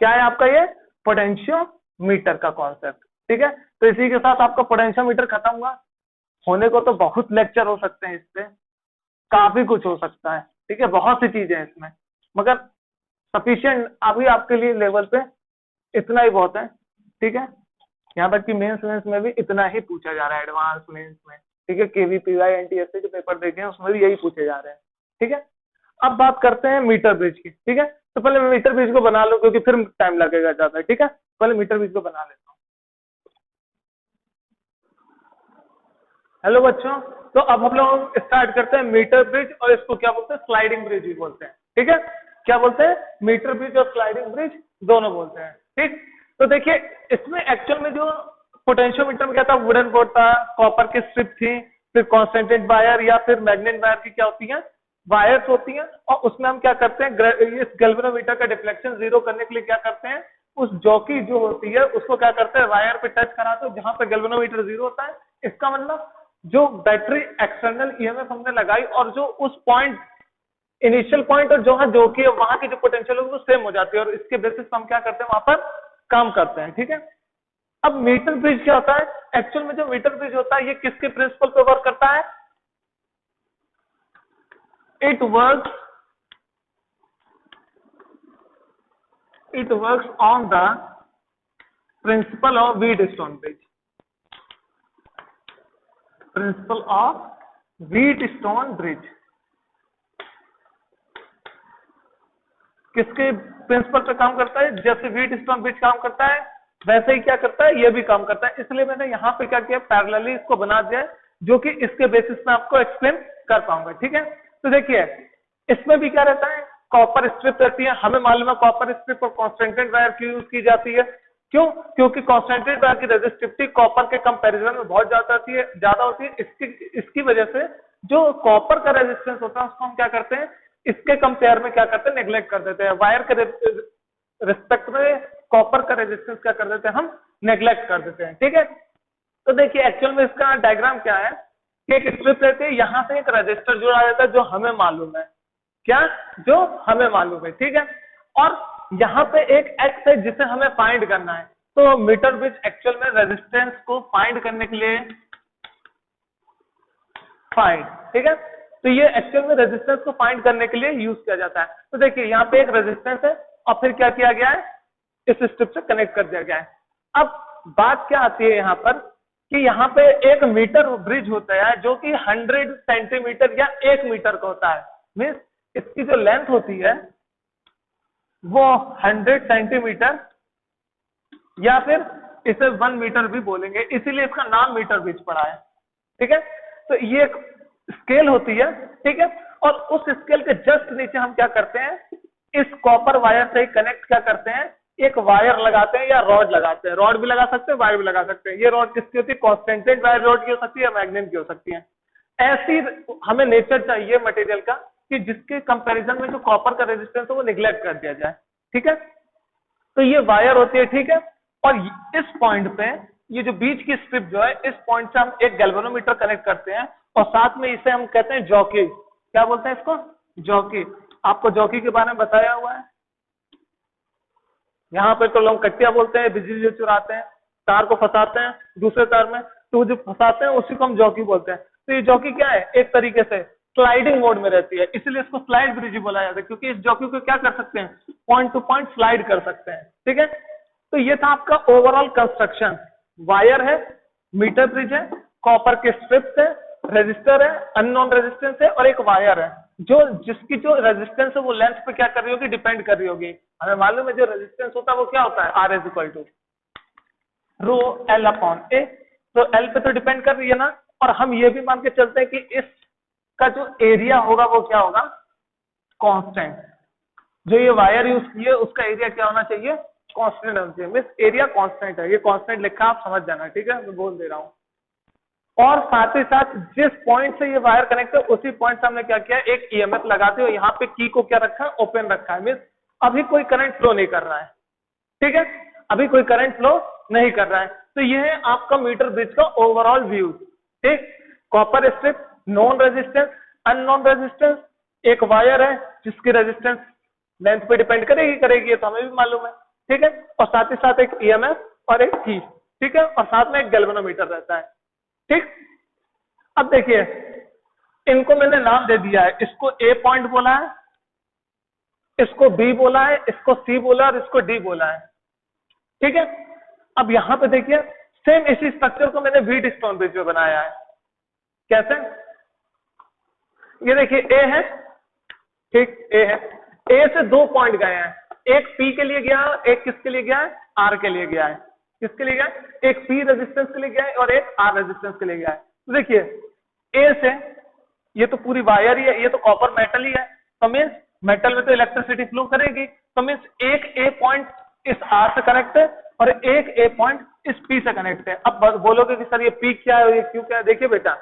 क्या है आपका ये पोटेंशियोमीटर का कॉन्सेप्ट। ठीक है, तो इसी के साथ आपका पोटेंशियोमीटर खत्म हुआ। होने को तो बहुत लेक्चर हो सकते हैं इससे, काफी कुछ हो सकता है। ठीक है, बहुत सी चीजें हैं इसमें, मगर सफिशिएंट अभी आपके लिए लेवल पे इतना ही बहुत है। ठीक है, यहाँ तक कि मेंस में भी इतना ही पूछा जा रहा है, एडवांस मेंस में। ठीक है, केवीपीवाई एनटीएससी के पेपर देखे हैं उसमें भी यही पूछे जा रहे हैं। ठीक है, अब बात करते हैं मीटर ब्रिज की। ठीक है, तो पहले मैं मीटर ब्रिज को बना लूं क्योंकि फिर टाइम लगेगा ज्यादा। ठीक है, पहले मीटर ब्रिज को बना लेता हूँ। हेलो बच्चों, तो अब हम लोग स्टार्ट करते हैं मीटर ब्रिज, और इसको क्या बोलते हैं स्लाइडिंग ब्रिज भी बोलते हैं। ठीक है, क्या बोलते हैं मीटर ब्रिज और स्लाइडिंग ब्रिज दोनों बोलते हैं। ठीक, तो देखिए इसमें एक्चुअल में जो पोटेंशियोमीटर में क्या था, वुडन बोर्ड था, कॉपर की स्ट्रिप थी, फिर कॉन्सेंट्रेट वायर या फिर मैग्नेट वायर की क्या होती है वायर्स होती हैं, और उसमें हम क्या करते हैं इस गैल्वेनोमीटर का डिफ्लेक्शन जीरो करने के लिए क्या करते हैं उस जॉकी जो होती है उसको क्या करते हैं वायर पे टच कराते हैं जहां पे गैल्वेनोमीटर जीरो होता है। इसका मतलब जो बैटरी एक्सटर्नल ईएमएफ हमने लगाई और जो उस पॉइंट इनिशियल पॉइंट और जहां जो कि वहां की जो पोटेंशियल होगी वो सेम हो जाती है, और इसके बेसिस पे हम क्या करते हैं वहां पर काम करते हैं। ठीक है, अब मीटर ब्रिज क्या होता है, एक्चुअल में जो मीटर ब्रिज होता है ये किसके प्रिंसिपल पे वर्क करता है, it works on the principle of Wheatstone bridge, principle of Wheatstone bridge। किसके प्रिंसिपल पे काम करता है, जैसे व्हीटस्टोन ब्रिज काम करता है वैसे ही क्या करता है ये भी काम करता है। इसलिए मैंने यहाँ पे क्या किया पैरेलली इसको बना दिया है जो कि इसके बेसिस पे आपको एक्सप्लेन कर पाऊंगा। ठीक है, तो देखिए इसमें भी क्या रहता है कॉपर स्ट्रिप रहती है, हमें मालूम है कॉपर स्ट्रिप और कॉन्सेंट्रेटेड वायर क्यों यूज की जाती है, क्यों, क्योंकि कॉन्सेंट्रेटेड वायर की रेजिस्टिविटी कॉपर के कंपैरिजन में बहुत ज्यादा होती है। इसकी वजह से जो कॉपर का रेजिस्टेंस होता है उसको हम क्या करते हैं इसके कंपेयर में क्या करते हैं नेग्लेक्ट कर देते हैं, वायर के रिस्पेक्ट में कॉपर का रेजिस्टेंस क्या कर देते हैं हम नेग्लेक्ट कर देते हैं। ठीक है, तो देखिए एक्चुअल में इसका डायग्राम क्या है कि एक स्ट्रिप रहती है, यहाँ से एक रजिस्टर जुड़ा रहता है जो हमें मालूम है, क्या जो हमें मालूम है। ठीक है, और यहाँ पे एक एक्स है जिसे हमें फाइंड करना है। तो मीटर ब्रिज एक्चुअल में रेजिस्टेंस को फाइंड करने के लिए फाइंड, ठीक है, तो ये एक्चुअल में रेजिस्टेंस को फाइंड करने के लिए यूज किया जाता है। तो देखिए यहाँ पे एक रेजिस्टेंस है और फिर क्या किया गया है इस स्ट्रिप से कनेक्ट कर दिया गया है। अब बात क्या आती है यहाँ पर कि यहाँ पे एक मीटर ब्रिज होता है जो कि 100 सेंटीमीटर या 1 मीटर का होता है, मीन्स इसकी जो लेंथ होती है वो 100 सेंटीमीटर या फिर इसे 1 मीटर भी बोलेंगे, इसीलिए इसका नाम मीटर ब्रिज पड़ा है। ठीक है, तो ये एक स्केल होती है। ठीक है, और उस स्केल के जस्ट नीचे हम क्या करते हैं इस कॉपर वायर से कनेक्ट क्या करते हैं एक वायर लगाते हैं या रॉड लगाते हैं, रॉड भी लगा सकते हैं वायर भी लगा सकते हैं। ये रॉड किसकी होती है कॉन्सेंट्रेटेड वायर रॉड की हो सकती है या मैग्नेट की हो सकती है। ऐसी हमें नेचर चाहिए मटेरियल का कि जिसके कंपैरिजन में जो कॉपर का रेजिस्टेंस है वो निग्लेक्ट कर दिया जाए। ठीक है, तो ये वायर होती है। ठीक है, और इस पॉइंट पे ये जो बीच की स्ट्रिप जो है इस पॉइंट से हम एक गैल्वेनोमीटर कनेक्ट करते हैं और साथ में इसे हम कहते हैं जॉकी। क्या बोलते हैं इसको जॉकी। आपको जॉकी के बारे में बताया हुआ है, यहाँ पे तो लोग कट्टिया बोलते हैं, बिजली जो चुराते हैं तार को फंसाते हैं दूसरे तार में, तो जो फंसाते हैं उसी को हम जॉकी बोलते हैं। तो ये जॉकी क्या है, एक तरीके से स्लाइडिंग मोड में रहती है, इसलिए इसको स्लाइड ब्रिज बोला जाता है, क्योंकि इस जॉकी को क्या कर सकते हैं, पॉइंट टू पॉइंट स्लाइड कर सकते हैं। ठीक है, तो ये था आपका ओवरऑल कंस्ट्रक्शन। वायर है, मीटर ब्रिज है, कॉपर के स्ट्रिप्स है, रेजिस्टर है, अननोन रेजिस्टेंस है, और एक वायर है जो जिसकी जो रेजिस्टेंस है वो लेंथ पे क्या कर रही होगी, डिपेंड कर रही होगी। हमें मालूम है जो रेजिस्टेंस होता है वो क्या होता है, R is equal to rho L upon A. तो एल पे तो डिपेंड कर रही है ना, और हम ये भी मान के चलते हैं कि इसका जो एरिया होगा वो क्या होगा, कांस्टेंट। जो ये वायर यूज की है उसका एरिया क्या होना चाहिए, कांस्टेंट होना चाहिए। मींस एरिया कांस्टेंट है, ये कांस्टेंट लिखा आप समझ जाना। ठीक है, मैं बोल दे रहा हूँ। और साथ ही साथ जिस पॉइंट से ये वायर कनेक्ट है उसी पॉइंट से हमने क्या किया, एक ईएमएफ लगाते हुए यहाँ पे की को क्या रखा है, ओपन रखा है। मींस अभी कोई करंट फ्लो नहीं कर रहा है। ठीक है, अभी कोई करंट फ्लो नहीं कर रहा है। तो ये है आपका मीटर ब्रिज का ओवरऑल व्यू। ठीक, copper strip, non resistance, unknown resistance, एक वायर है जिसकी रेजिस्टेंस लेंथ पे डिपेंड करेगी, ये तो हमें भी मालूम है। ठीक है, और साथ ही साथ एक ईएमएफ और एक की। ठीक है, और साथ में एक गैल्वेनोमीटर रहता है। ठीक, अब देखिए इनको मैंने नाम दे दिया है, इसको ए पॉइंट बोला है, इसको बी बोला है, इसको सी बोला और इसको डी बोला है। ठीक है, अब यहां पे देखिए सेम इसी स्ट्रक्चर को मैंने व्हीट स्टोन ब्रिज में बनाया है। कैसे, ये देखिए ए है, ठीक, ए है, ए से दो पॉइंट गए हैं, एक पी के लिए गया, एक किसके लिए गया है, आर के लिए गया है। किसके लिए गया है, एक पी रेजिस्टेंस के लिए गया है और एक आर रेजिस्टेंस के लिए गया है। तो देखिए ए से, ये तो पूरी वायर ही है, ये तो कॉपर मेटल ही है, तो मीन्स मेटल में तो इलेक्ट्रिसिटी फ्लो करेगी। तो मीन्स एक ए पॉइंट इस आर से कनेक्ट है और एक ए पॉइंट इस पी से कनेक्ट है। अब बोलोगे कि सर ये पी क्या है, ये क्यू क्या है। देखिए बेटा,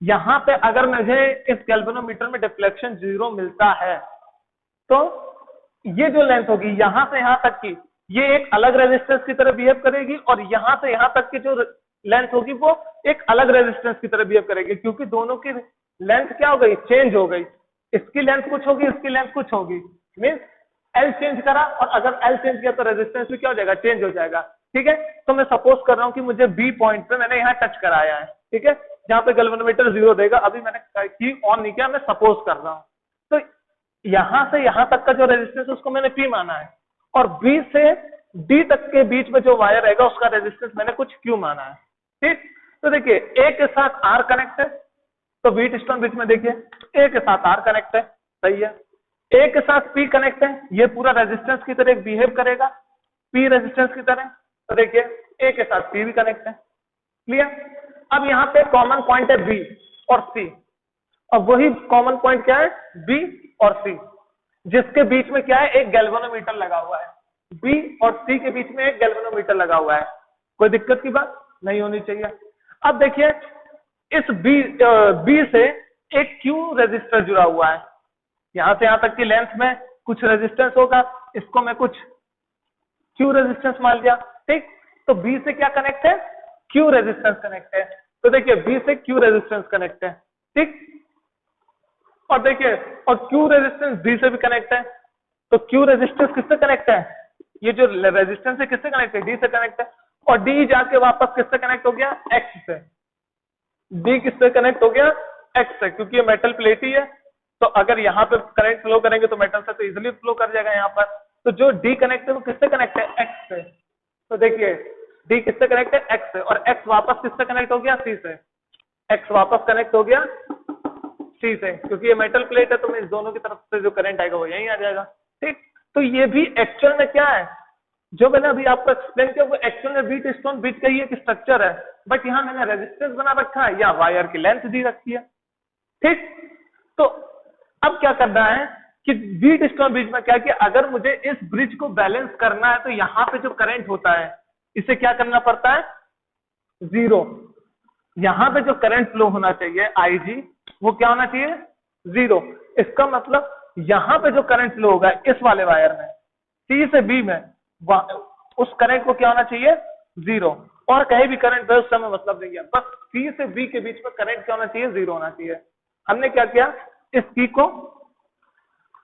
यहां पे अगर मुझे इस गैल्वेनोमीटर में डिफ्लेक्शन 0 मिलता है तो ये जो लेंथ होगी यहां से यहां तक की, ये एक अलग रेजिस्टेंस की तरह बिहेव करेगी, और यहां से यहां तक की जो लेंथ होगी वो एक अलग रेजिस्टेंस की तरह बिहेव करेगी, क्योंकि दोनों की लेंथ क्या हो गई, चेंज हो गई। इसकी लेंथ कुछ होगी, इसकी लेंथ कुछ होगी। मीन्स एल चेंज करा, और अगर एल चेंज किया तो रेजिस्टेंस भी क्या हो जाएगा, चेंज हो जाएगा। ठीक है, तो मैं सपोज कर रहा हूं कि मुझे बी पॉइंट पे मैंने यहाँ टच कराया है। ठीक है, जहां पे गैल्वेनोमीटर 0 देगा, अभी मैंने की ऑन नहीं किया, मैं सपोज कर रहा हूं। तो यहां से यहां तक का जो रेजिस्टेंस है उसको मैंने पी माना है, और बी से डी तक के बीच में जो वायर रहेगा उसका रेजिस्टेंस मैंने कुछ क्यू माना है। ठीक, तो देखिए ए के साथ आर कनेक्ट है, तो व्हीट स्टोन ब्रिज में देखिए ए के साथ आर कनेक्ट है, सही है। ए के साथ पी कनेक्ट है, ये पूरा रेजिस्टेंस की तरह बिहेव करेगा, पी रेजिस्टेंस की तरह। तो देखिए ए के साथ पी भी कनेक्ट है, क्लियर। अब यहाँ पे कॉमन पॉइंट है बी और सी, अब वही कॉमन पॉइंट क्या है, बी और सी, जिसके बीच में क्या है, एक गैल्वेनोमीटर लगा हुआ है। बी और सी के बीच में एक गैल्वेनोमीटर लगा हुआ है, कोई दिक्कत की बात नहीं होनी चाहिए। अब देखिए इस बी से एक क्यू रेजिस्टर जुड़ा हुआ है, यहां से यहां तक की लेंथ में कुछ रेजिस्टेंस होगा, इसको मैं कुछ क्यू रेजिस्टेंस मान लिया। ठीक, तो बी से क्या कनेक्ट है, क्यू रेजिस्टेंस कनेक्ट है। तो देखिए बी से क्यू रेजिस्टेंस कनेक्ट है। ठीक, और देखिए और क्यू रेजिस्टेंस डी से भी कनेक्ट है, तो क्यू रेजिस्टेंस किससे कनेक्ट है, ये जो रेजिस्टेंस है किससे कनेक्ट है, डी से कनेक्ट है, और डी जाके वापस किससे कनेक्ट हो गया, एक्स से। डी किससे कनेक्ट हो गया, एक्स से, क्योंकि ये मेटल प्लेट ही है, तो अगर यहाँ पे करंट फ्लो करेंगे तो मेटल से तो इजिली फ्लो कर जाएगा यहाँ पर। तो जो डी कनेक्ट है वो किससे कनेक्ट है, एक्स से। तो देखिए डी किससे कनेक्ट है, एक्स से, और एक्स वापस किससे कनेक्ट हो गया, सी से। एक्स वापस कनेक्ट हो गया सी से, क्योंकि ये मेटल प्लेट है तो मैं इस दोनों की तरफ से जो करंट आएगा वो यहीं आ जाएगा। ठीक, तो ये भी एक्चुअल में क्या है, जो मैंने अभी आपको एक्सप्लेन किया वो एक्चुअल में व्हीट स्टोन ब्रिज का ही एक स्ट्रक्चर है, बट यहाँ मैंने रेजिस्टेंस बना रखा है या वायर की लेंथ दी रखी है। ठीक, तो अब क्या करना है कि व्हीट स्टोन ब्रिज में क्या कि अगर मुझे इस ब्रिज को बैलेंस करना है तो यहाँ पे जो करंट होता है इसे क्या करना पड़ता है, 0। यहाँ पे जो करंट फ्लो होना चाहिए IG वो क्या होना चाहिए, 0। इसका मतलब यहाँ पे जो करंट फ्लो होगा इस वाले वायर में C से B में, उस करंट को क्या होना चाहिए, 0। और कहीं भी करंट उस समय मतलब नहीं है, बस C से B के बीच में करंट क्या होना चाहिए, 0 होना चाहिए। हमने क्या किया, इस की को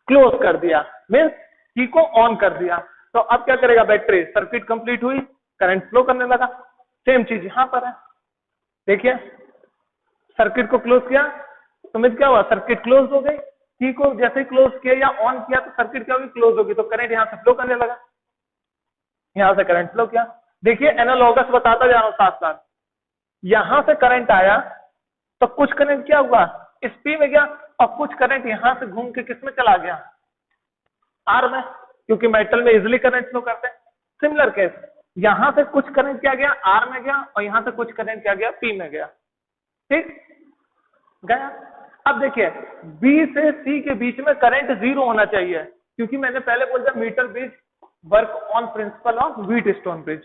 क्लोज कर दिया, मीन्स की को ऑन कर दिया। तो अब क्या करेगा बैटरी, सर्किट कंप्लीट हुई, करंट फ्लो करने लगा। सेम चीज यहां पर है, देखिए सर्किट को क्लोज किया तो मीन्स क्या हुआ, सर्किट क्लोज हो गई। की को जैसे ही क्लोज किया या ऑन किया तो सर्किट क्या होगी, क्लोज होगी, तो करंट यहां से फ्लो करने लगा, यहां से करंट फ्लो किया। देखिए एनालॉगस बताता जा रहा हूं साथ साथ, यहां से करंट आया तो कुछ करंट क्या हुआ, इस पी में गया, और कुछ करंट यहां से घूम के किस में चला गया, आर में, क्योंकि मेटल में इजिली करंट फ्लो करते हैं। सिमिलर केस, यहां से कुछ करंट क्या गया, आर में गया, और यहां से कुछ करंट क्या गया, पी में गया। ठीक गया। अब देखिए बी से सी के बीच में करंट जीरो होना चाहिए, क्योंकि मैंने पहले बोल दिया metre bridge work on principle of Wheatstone bridge,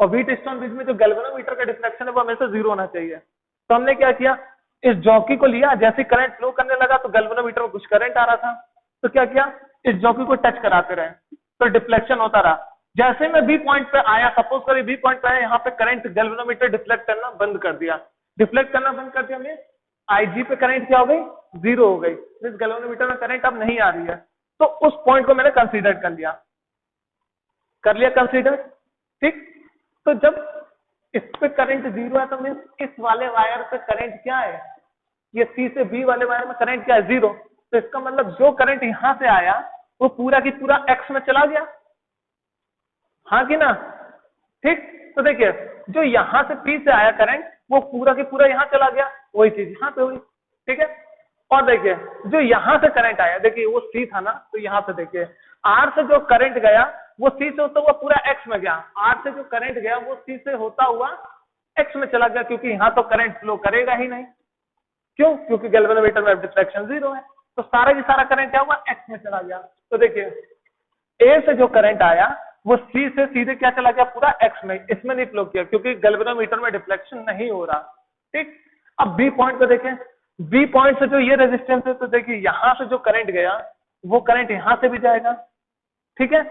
और व्हीट स्टोन ब्रिज में जो गैल्वेनोमीटर का डिफ्लेक्शन है वो हमेशा जीरो होना चाहिए। तो हमने क्या किया, इस जॉकी को लिया, जैसे करंट फ्लो करने लगा तो गैल्वेनोमीटर में कुछ करंट आ रहा था, तो क्या किया, इस जॉकी को टच कराते रहे तो डिफ्लेक्शन होता रहा। जैसे मैं बी पॉइंट पे आया, सपोज करिए बी पॉइंट पे आया, यहाँ पे करंट गैल्वेनोमीटर डिफ्लेक्ट करना बंद कर दिया, डिफ्लेक्ट करना बंद कर दिया, मैं आईजी पे करंट क्या हो गई, जीरो हो गई, इस गैल्वेनोमीटर में करंट अब नहीं आ रही है। तो उस पॉइंट को मैंने कंसीडर कर लिया कंसीडर। ठीक, तो जब इस पे करंट जीरो है तो मीन इस वाले वायर पे करंट क्या है, ये सी से बी वाले वायर में करंट क्या है, जीरो। तो इसका मतलब जो करंट यहां से आया वो पूरा की पूरा एक्स में चला गया, हाँ कि ना। ठीक, तो देखिए जो यहां से पी से आया करंट वो पूरा की पूरा यहां चला गया, वही चीज यहां पे हुई। ठीक है, और देखिए जो यहां से करंट आया, देखिए वो सी था ना, तो यहां से देखिए आर से जो करंट गया वो सी से होता हुआ पूरा एक्स में गया, आर से जो करंट गया वो सी से होता हुआ एक्स में चला गया, क्योंकि यहां तो करंट फ्लो करेगा ही नहीं। क्यों, क्योंकि गैल्वेनोमीटर में डिफ्लेक्शन जीरो है, तो सारा की सारा करंट क्या हुआ, एक्स में चला गया। तो देखिए ए से जो करंट आया वो सी से सीधे क्या चला गया, पूरा एक्स में, इसमें नहीं फ्लो किया क्योंकि गैल्वेनोमीटर में डिफ्लेक्शन नहीं हो रहा। ठीक, अब बी पॉइंट को देखें, बी पॉइंट से जो ये रेजिस्टेंस है, तो देखिए यहां से जो करंट गया वो करंट यहां से भी जाएगा। ठीक है,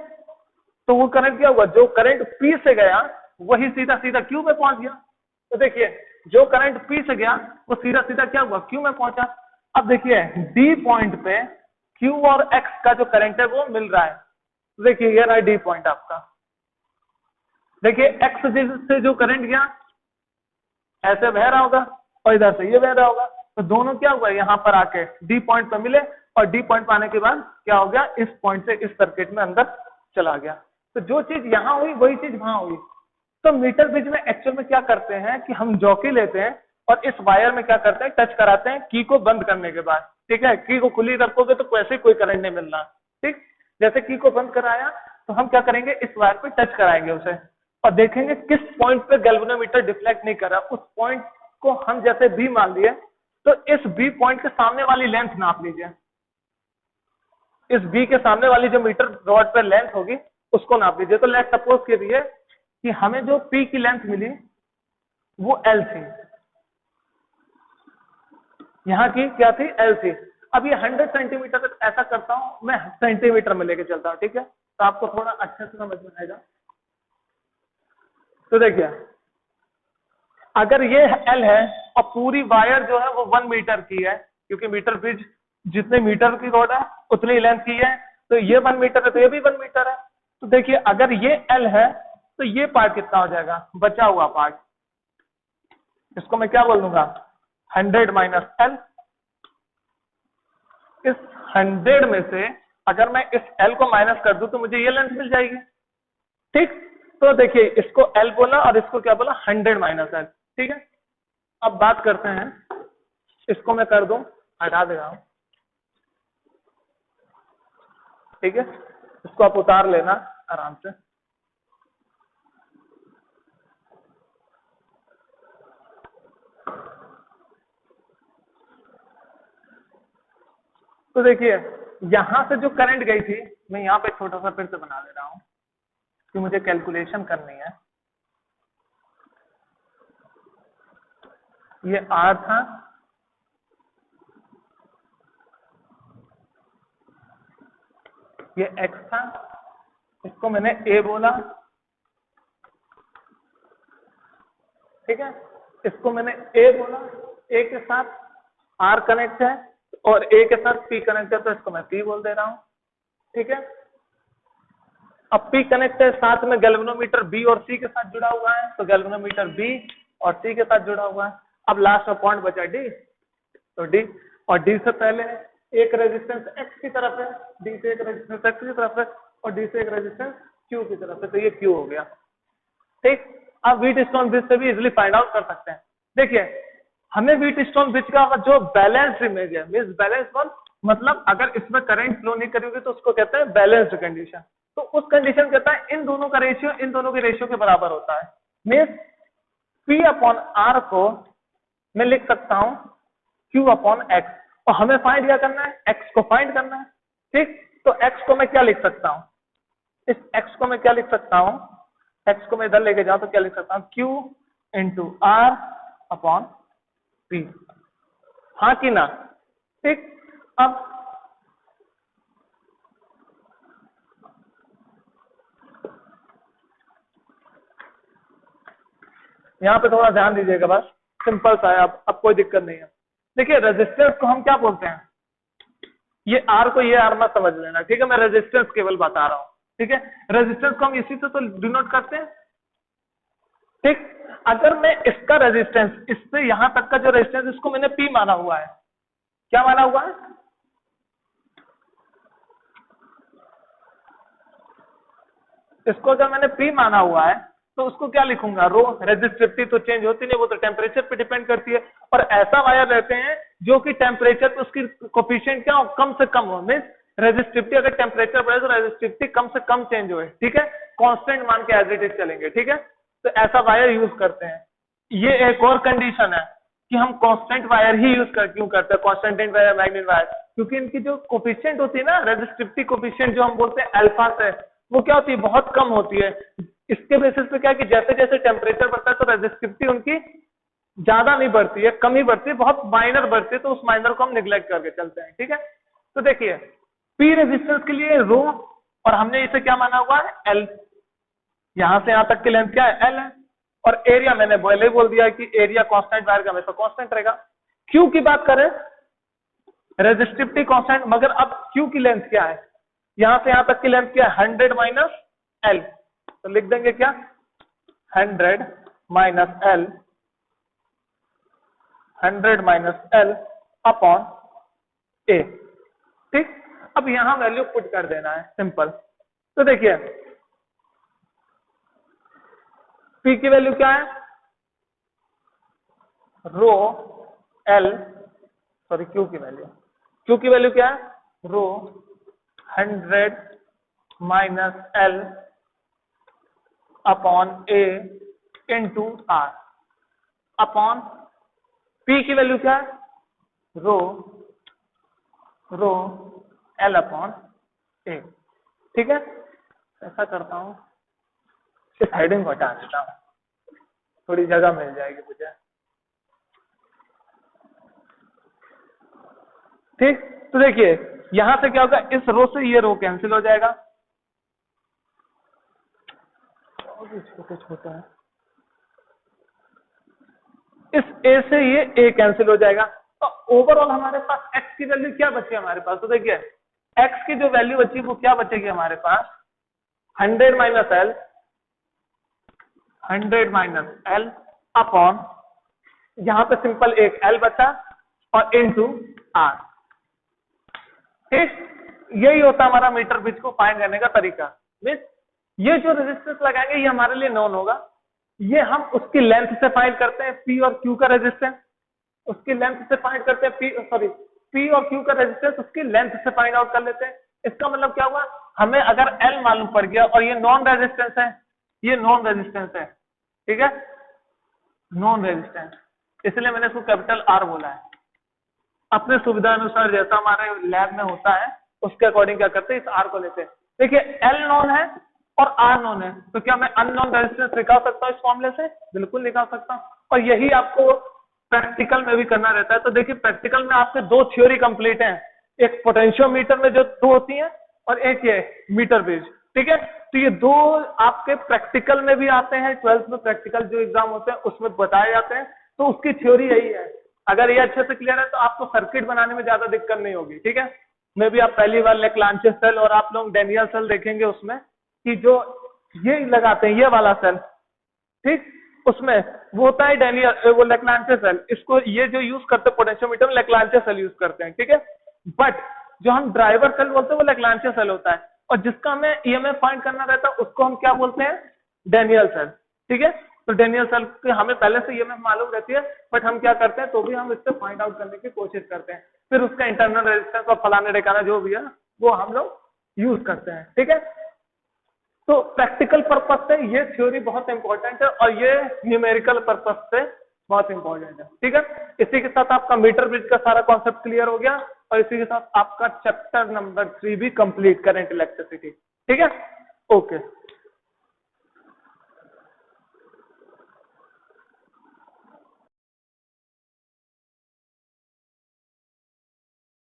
तो वो करंट क्या हुआ, जो करंट पी से गया वही सीधा सीधा क्यू में पहुंच गया। तो देखिए जो करंट पी से गया वो सीधा सीधा क्या हुआ, क्यू में पहुंचा। अब देखिए डी पॉइंट पे क्यू और एक्स का जो करंट है वो मिल रहा है। तो देखिए ये रहा डी पॉइंट आपका, देखिए एक्स से जो करंट गया ऐसे बह रहा होगा और इधर से ये बह रहा होगा, तो दोनों क्या हुआ, यहाँ पर आके डी पॉइंट पर मिले, और डी पॉइंट पर आने के बाद क्या हो गया, इस पॉइंट से इस सर्किट में अंदर चला गया। तो जो चीज यहाँ हुई वही चीज वहां हुई। तो मीटर ब्रिज में एक्चुअल में क्या करते हैं कि हम जॉकी लेते हैं और इस वायर में क्या करते हैं, टच कराते हैं की को बंद करने के बाद। ठीक है, की को खुली रखोगे तो वैसे कोई करंट नहीं मिलना। ठीक, जैसे की को बंद कराया तो हम क्या करेंगे, इस वायर पे टच कराएंगे उसे और देखेंगे किस पॉइंट पे गैल्वेनोमीटर डिफ्लेक्ट नहीं कर रहा। उस पॉइंट को हम जैसे बी मान लिए, तो इस बी पॉइंट के सामने वाली लेंथ नाप लीजिए, इस बी के सामने वाली जो मीटर रॉड पर लेंथ होगी उसको नाप लीजिए। तो लेट सपोज कीजिए कि हमें जो पी की लेंथ मिली वो एल थी, यहाँ की क्या थी, एल थी। अब ये 100 सेंटीमीटर, ऐसा करता हूं मैं सेंटीमीटर में लेके चलता हूं, ठीक है, तो आपको थोड़ा अच्छे से समझ में आएगा। तो देखिए अगर ये एल है और पूरी वायर जो है वो 1 मीटर की है, क्योंकि मीटर ब्रिज जितने मीटर की रोड है उतनी लेंथ की है, तो ये 1 मीटर है तो ये भी 1 मीटर है। तो देखिए अगर ये एल है तो ये पार्ट कितना हो जाएगा, बचा हुआ पार्ट, इसको मैं क्या बोल दूंगा, 100 माइनस एल। इस 100 में से अगर मैं इस एल को माइनस कर दूं तो मुझे ये लेंथ मिल जाएगी। ठीक, तो देखिए इसको एल बोला और इसको क्या बोला, 100 माइनस एल। ठीक है, अब बात करते हैं, इसको मैं कर दूं, हटा दे रहा हूं। ठीक है, इसको आप उतार लेना आराम से। तो देखिए यहां से जो करंट गई थी, मैं यहां पे छोटा सा फिर से बना ले रहा हूं कि मुझे कैलकुलेशन करनी है। ये आर था, ये एक्स था, इसको मैंने ए बोला। ठीक है, इसको मैंने ए बोला, ए के साथ आर कनेक्ट है और ए के साथ पी कनेक्ट है, तो इसको मैं पी बोल दे रहा हूं। ठीक है, अब पी कनेक्ट है, साथ में गैल्वेनोमीटर बी और सी के साथ जुड़ा हुआ है, तो गैल्वेनोमीटर बी और सी के साथ जुड़ा हुआ है। अब लास्ट में पॉइंट बचा डी, तो डी, और डी से पहले एक रेजिस्टेंस एक्स की तरफ है, डी से एक रेजिस्टेंस एक्स की तरफ है, और डी से एक रेजिस्टेंस क्यू की तरफ है, तो ये क्यू हो गया। ठीक, अब व्हीटस्टोन ब्रिज से भी इजिली फाइंड आउट कर सकते हैं। देखिए हमें व्हीटस्टोन ब्रिज का जो बैलेंस इमेज है, मींस बैलेंस मतलब अगर इसमें करंट फ्लो नहीं करेगी तो उसको कहते हैं बैलेंस्ड कंडीशन। तो उस कंडीशन कहता है इन दोनों का रेशियो इन दोनों के रेशियो के बराबर होता है। मींस P अपॉन आर को मैं लिख सकता हूं Q अपॉन एक्स, और हमें फाइंड क्या करना है, x को फाइंड करना है। ठीक, तो x को मैं क्या लिख सकता हूं, इस x को मैं क्या लिख सकता हूं, x को मैं इधर लेके जाऊं तो क्या लिख सकता हूं, Q into R upon P, हाँ कि ना। ठीक, अब यहां पे थोड़ा ध्यान दीजिएगा, बस सिंपल सा है, अब कोई दिक्कत नहीं है। देखिए रेजिस्टेंस को हम क्या बोलते हैं, ये आर को ये आर मत समझ लेना, ठीक है, मैं रेजिस्टेंस केवल बता रहा हूं। ठीक है, रेजिस्टेंस को हम इसी से तो डिनोट करते हैं। ठीक, अगर मैं इसका रेजिस्टेंस, इससे यहां तक का जो रेजिस्टेंस, इसको मैंने पी माना हुआ है, क्या माना हुआ है, इसको अगर मैंने पी माना हुआ है तो उसको क्या लिखूंगा, रो। रेजिस्टिविटी तो चेंज होती नहीं, वो तो टेम्परेचर पे डिपेंड करती है, और ऐसा वायर रहते हैं जो कि टेम्परेचर पे उसकी कोफिशिएंट क्या हो, कम से कम हो। मींस रेजिस्टिविटी अगर टेम्परेचर बढ़े तो रेजिस्टिविटी कम से कम चेंज हो, ठीक है, कांस्टेंट मान के एज इट इज चलेंगे। ठीक है, तो ऐसा वायर यूज करते हैं। ये एक और कंडीशन है कि हम कांस्टेंट वायर ही यूज क्यों करते हैं, कांस्टेंट वायर, मैग्नेट वायर, क्योंकि इनकी जो कोफिशिएंट होती है ना, रेजिस्टिविटी कोफिशिएंट जो हम बोलते हैं अल्फा से, वो क्या होती है, बहुत कम होती है। इसके बेसिस पे क्या है कि जैसे जैसे टेम्परेचर बढ़ता है तो रेजिस्टिविटी उनकी ज्यादा नहीं बढ़ती है, कम ही बढ़ती है, बहुत माइनर बढ़ती है, तो उस माइनर को हम निग्लेक्ट करके चलते हैं। ठीक है, तो देखिए पी रेजिस्टेंस के लिए रो, और हमने इसे क्या माना हुआ है, एल, यहां से यहां तक की लेंथ क्या है, एल है, और एरिया मैंने पहले ही बोल दिया है कि एरिया कांस्टेंट वायर का हमेशा कांस्टेंट रहेगा। क्यू की बात करें, रेजिस्टिविटी कांस्टेंट, मगर अब क्यू की लेंथ क्या है, यहां से यहां तक की लेंथ क्या है, 100 माइनस एल, तो लिख देंगे क्या, 100 minus L, 100 minus L upon A. ठीक, अब यहां वैल्यू पुट कर देना है, सिंपल। तो देखिए पी की वैल्यू क्या है, रो एल, सॉरी क्यू की वैल्यू, क्यू की वैल्यू क्या है, rho 100 minus L upon A into R, upon P की वैल्यू क्या है, रो एल अपॉन ए। ठीक है, ऐसा करता हूं, इस हेडिंग को हटा देता हूं, थोड़ी जगह मिल जाएगी मुझे। ठीक, तो देखिए यहां से क्या होगा, इस रो से ये रो कैंसिल हो जाएगा, छोटे छोटे है, इस ए से ये ए कैंसिल हो जाएगा, तो ओवरऑल हमारे पास एक्स की वैल्यू क्या बची हमारे पास, तो देखिए एक्स की जो वैल्यू बची वो क्या बचेगी हमारे पास, 100 minus L, 100 minus L upon, यहां पे सिंपल एक एल बचा और इनटू आर। ठीक, यही होता हमारा मीटर ब्रिज को फाइंड करने का तरीका। मींस ये जो रेजिस्टेंस लगाएंगे ये हमारे लिए नोन होगा, ये हम उसकी लेंथ से फाइंड करते हैं, पी और क्यू का रेजिस्टेंस उसकी लेंथ से फाइंड करते हैं, पी और क्यू का रेजिस्टेंस उसकी लेंथ से फाइंड आउट कर लेते हैं। इसका मतलब क्या हुआ, हमें अगर एल मालूम पड़ गया और ये नॉन रेजिस्टेंस है, ये नॉन रेजिस्टेंस है, ठीक है, नॉन रेजिस्टेंस, इसलिए मैंने इसको कैपिटल आर बोला है। अपने सुविधा अनुसार जैसा हमारे लैब में होता है उसके अकॉर्डिंग क्या करते हैं, इस आर को लेते हैं। देखिए एल नॉन है और आर नॉन है, तो क्या मैं अननोन रेजिस्टेंस निकाल सकता हूँ इस फॉर्मूले से, बिल्कुल निकाल सकता हूँ, और यही आपको प्रैक्टिकल में भी करना रहता है। तो देखिए प्रैक्टिकल में आपके दो थ्योरी कंप्लीट हैं, एक पोटेंशियोमीटर में जो दो होती हैं और एक ये मीटर ब्रिज। ठीक है, तो ये दो आपके प्रैक्टिकल में भी आते हैं, 12th में प्रैक्टिकल जो एग्जाम होते हैं उसमें बताए जाते हैं, तो उसकी थ्योरी यही है। अगर ये अच्छे से क्लियर है तो आपको सर्किट बनाने में ज्यादा दिक्कत नहीं होगी। ठीक है, मे भी आप पहली बार लेक्लांचे सेल और आप लोग डेनियल सेल देखेंगे उसमें कि जो ये लगाते हैं ये वाला सेल, ठीक, उसमें वो होता है डेनियल, वो लेक्लांचे सेल, इसको ये जो यूज करते हैं पोटेंशियोमीटर में लेक्लांचे सेल यूज करते हैं, ठीक है। बट जो हम ड्राइवर सेल बोलते हैं वो लेक्लांचे सेल होता है, और जिसका हमें ईएमएफ फाइंड करना रहता है उसको हम क्या बोलते हैं, डेनियल सेल, ठीक है। तो डेनियल सेल की हमें पहले से ईएमएफ मालूम रहती है, बट हम क्या करते हैं तो भी हम इससे फाइंड आउट करने की कोशिश करते हैं, फिर उसका इंटरनल रेजिस्टेंस और फलाने ढिकाना जो भी है वो हम लोग यूज करते हैं, ठीक है। तो प्रैक्टिकल पर्पज से ये थ्योरी बहुत इंपॉर्टेंट है और ये न्यूमेरिकल पर्पज से बहुत इंपॉर्टेंट है, ठीक है। इसी के साथ आपका मीटर ब्रिज का सारा कॉन्सेप्ट क्लियर हो गया और इसी के साथ आपका चैप्टर नंबर 3 भी कंप्लीट, करंट इलेक्ट्रिसिटी, ठीक है। ओके।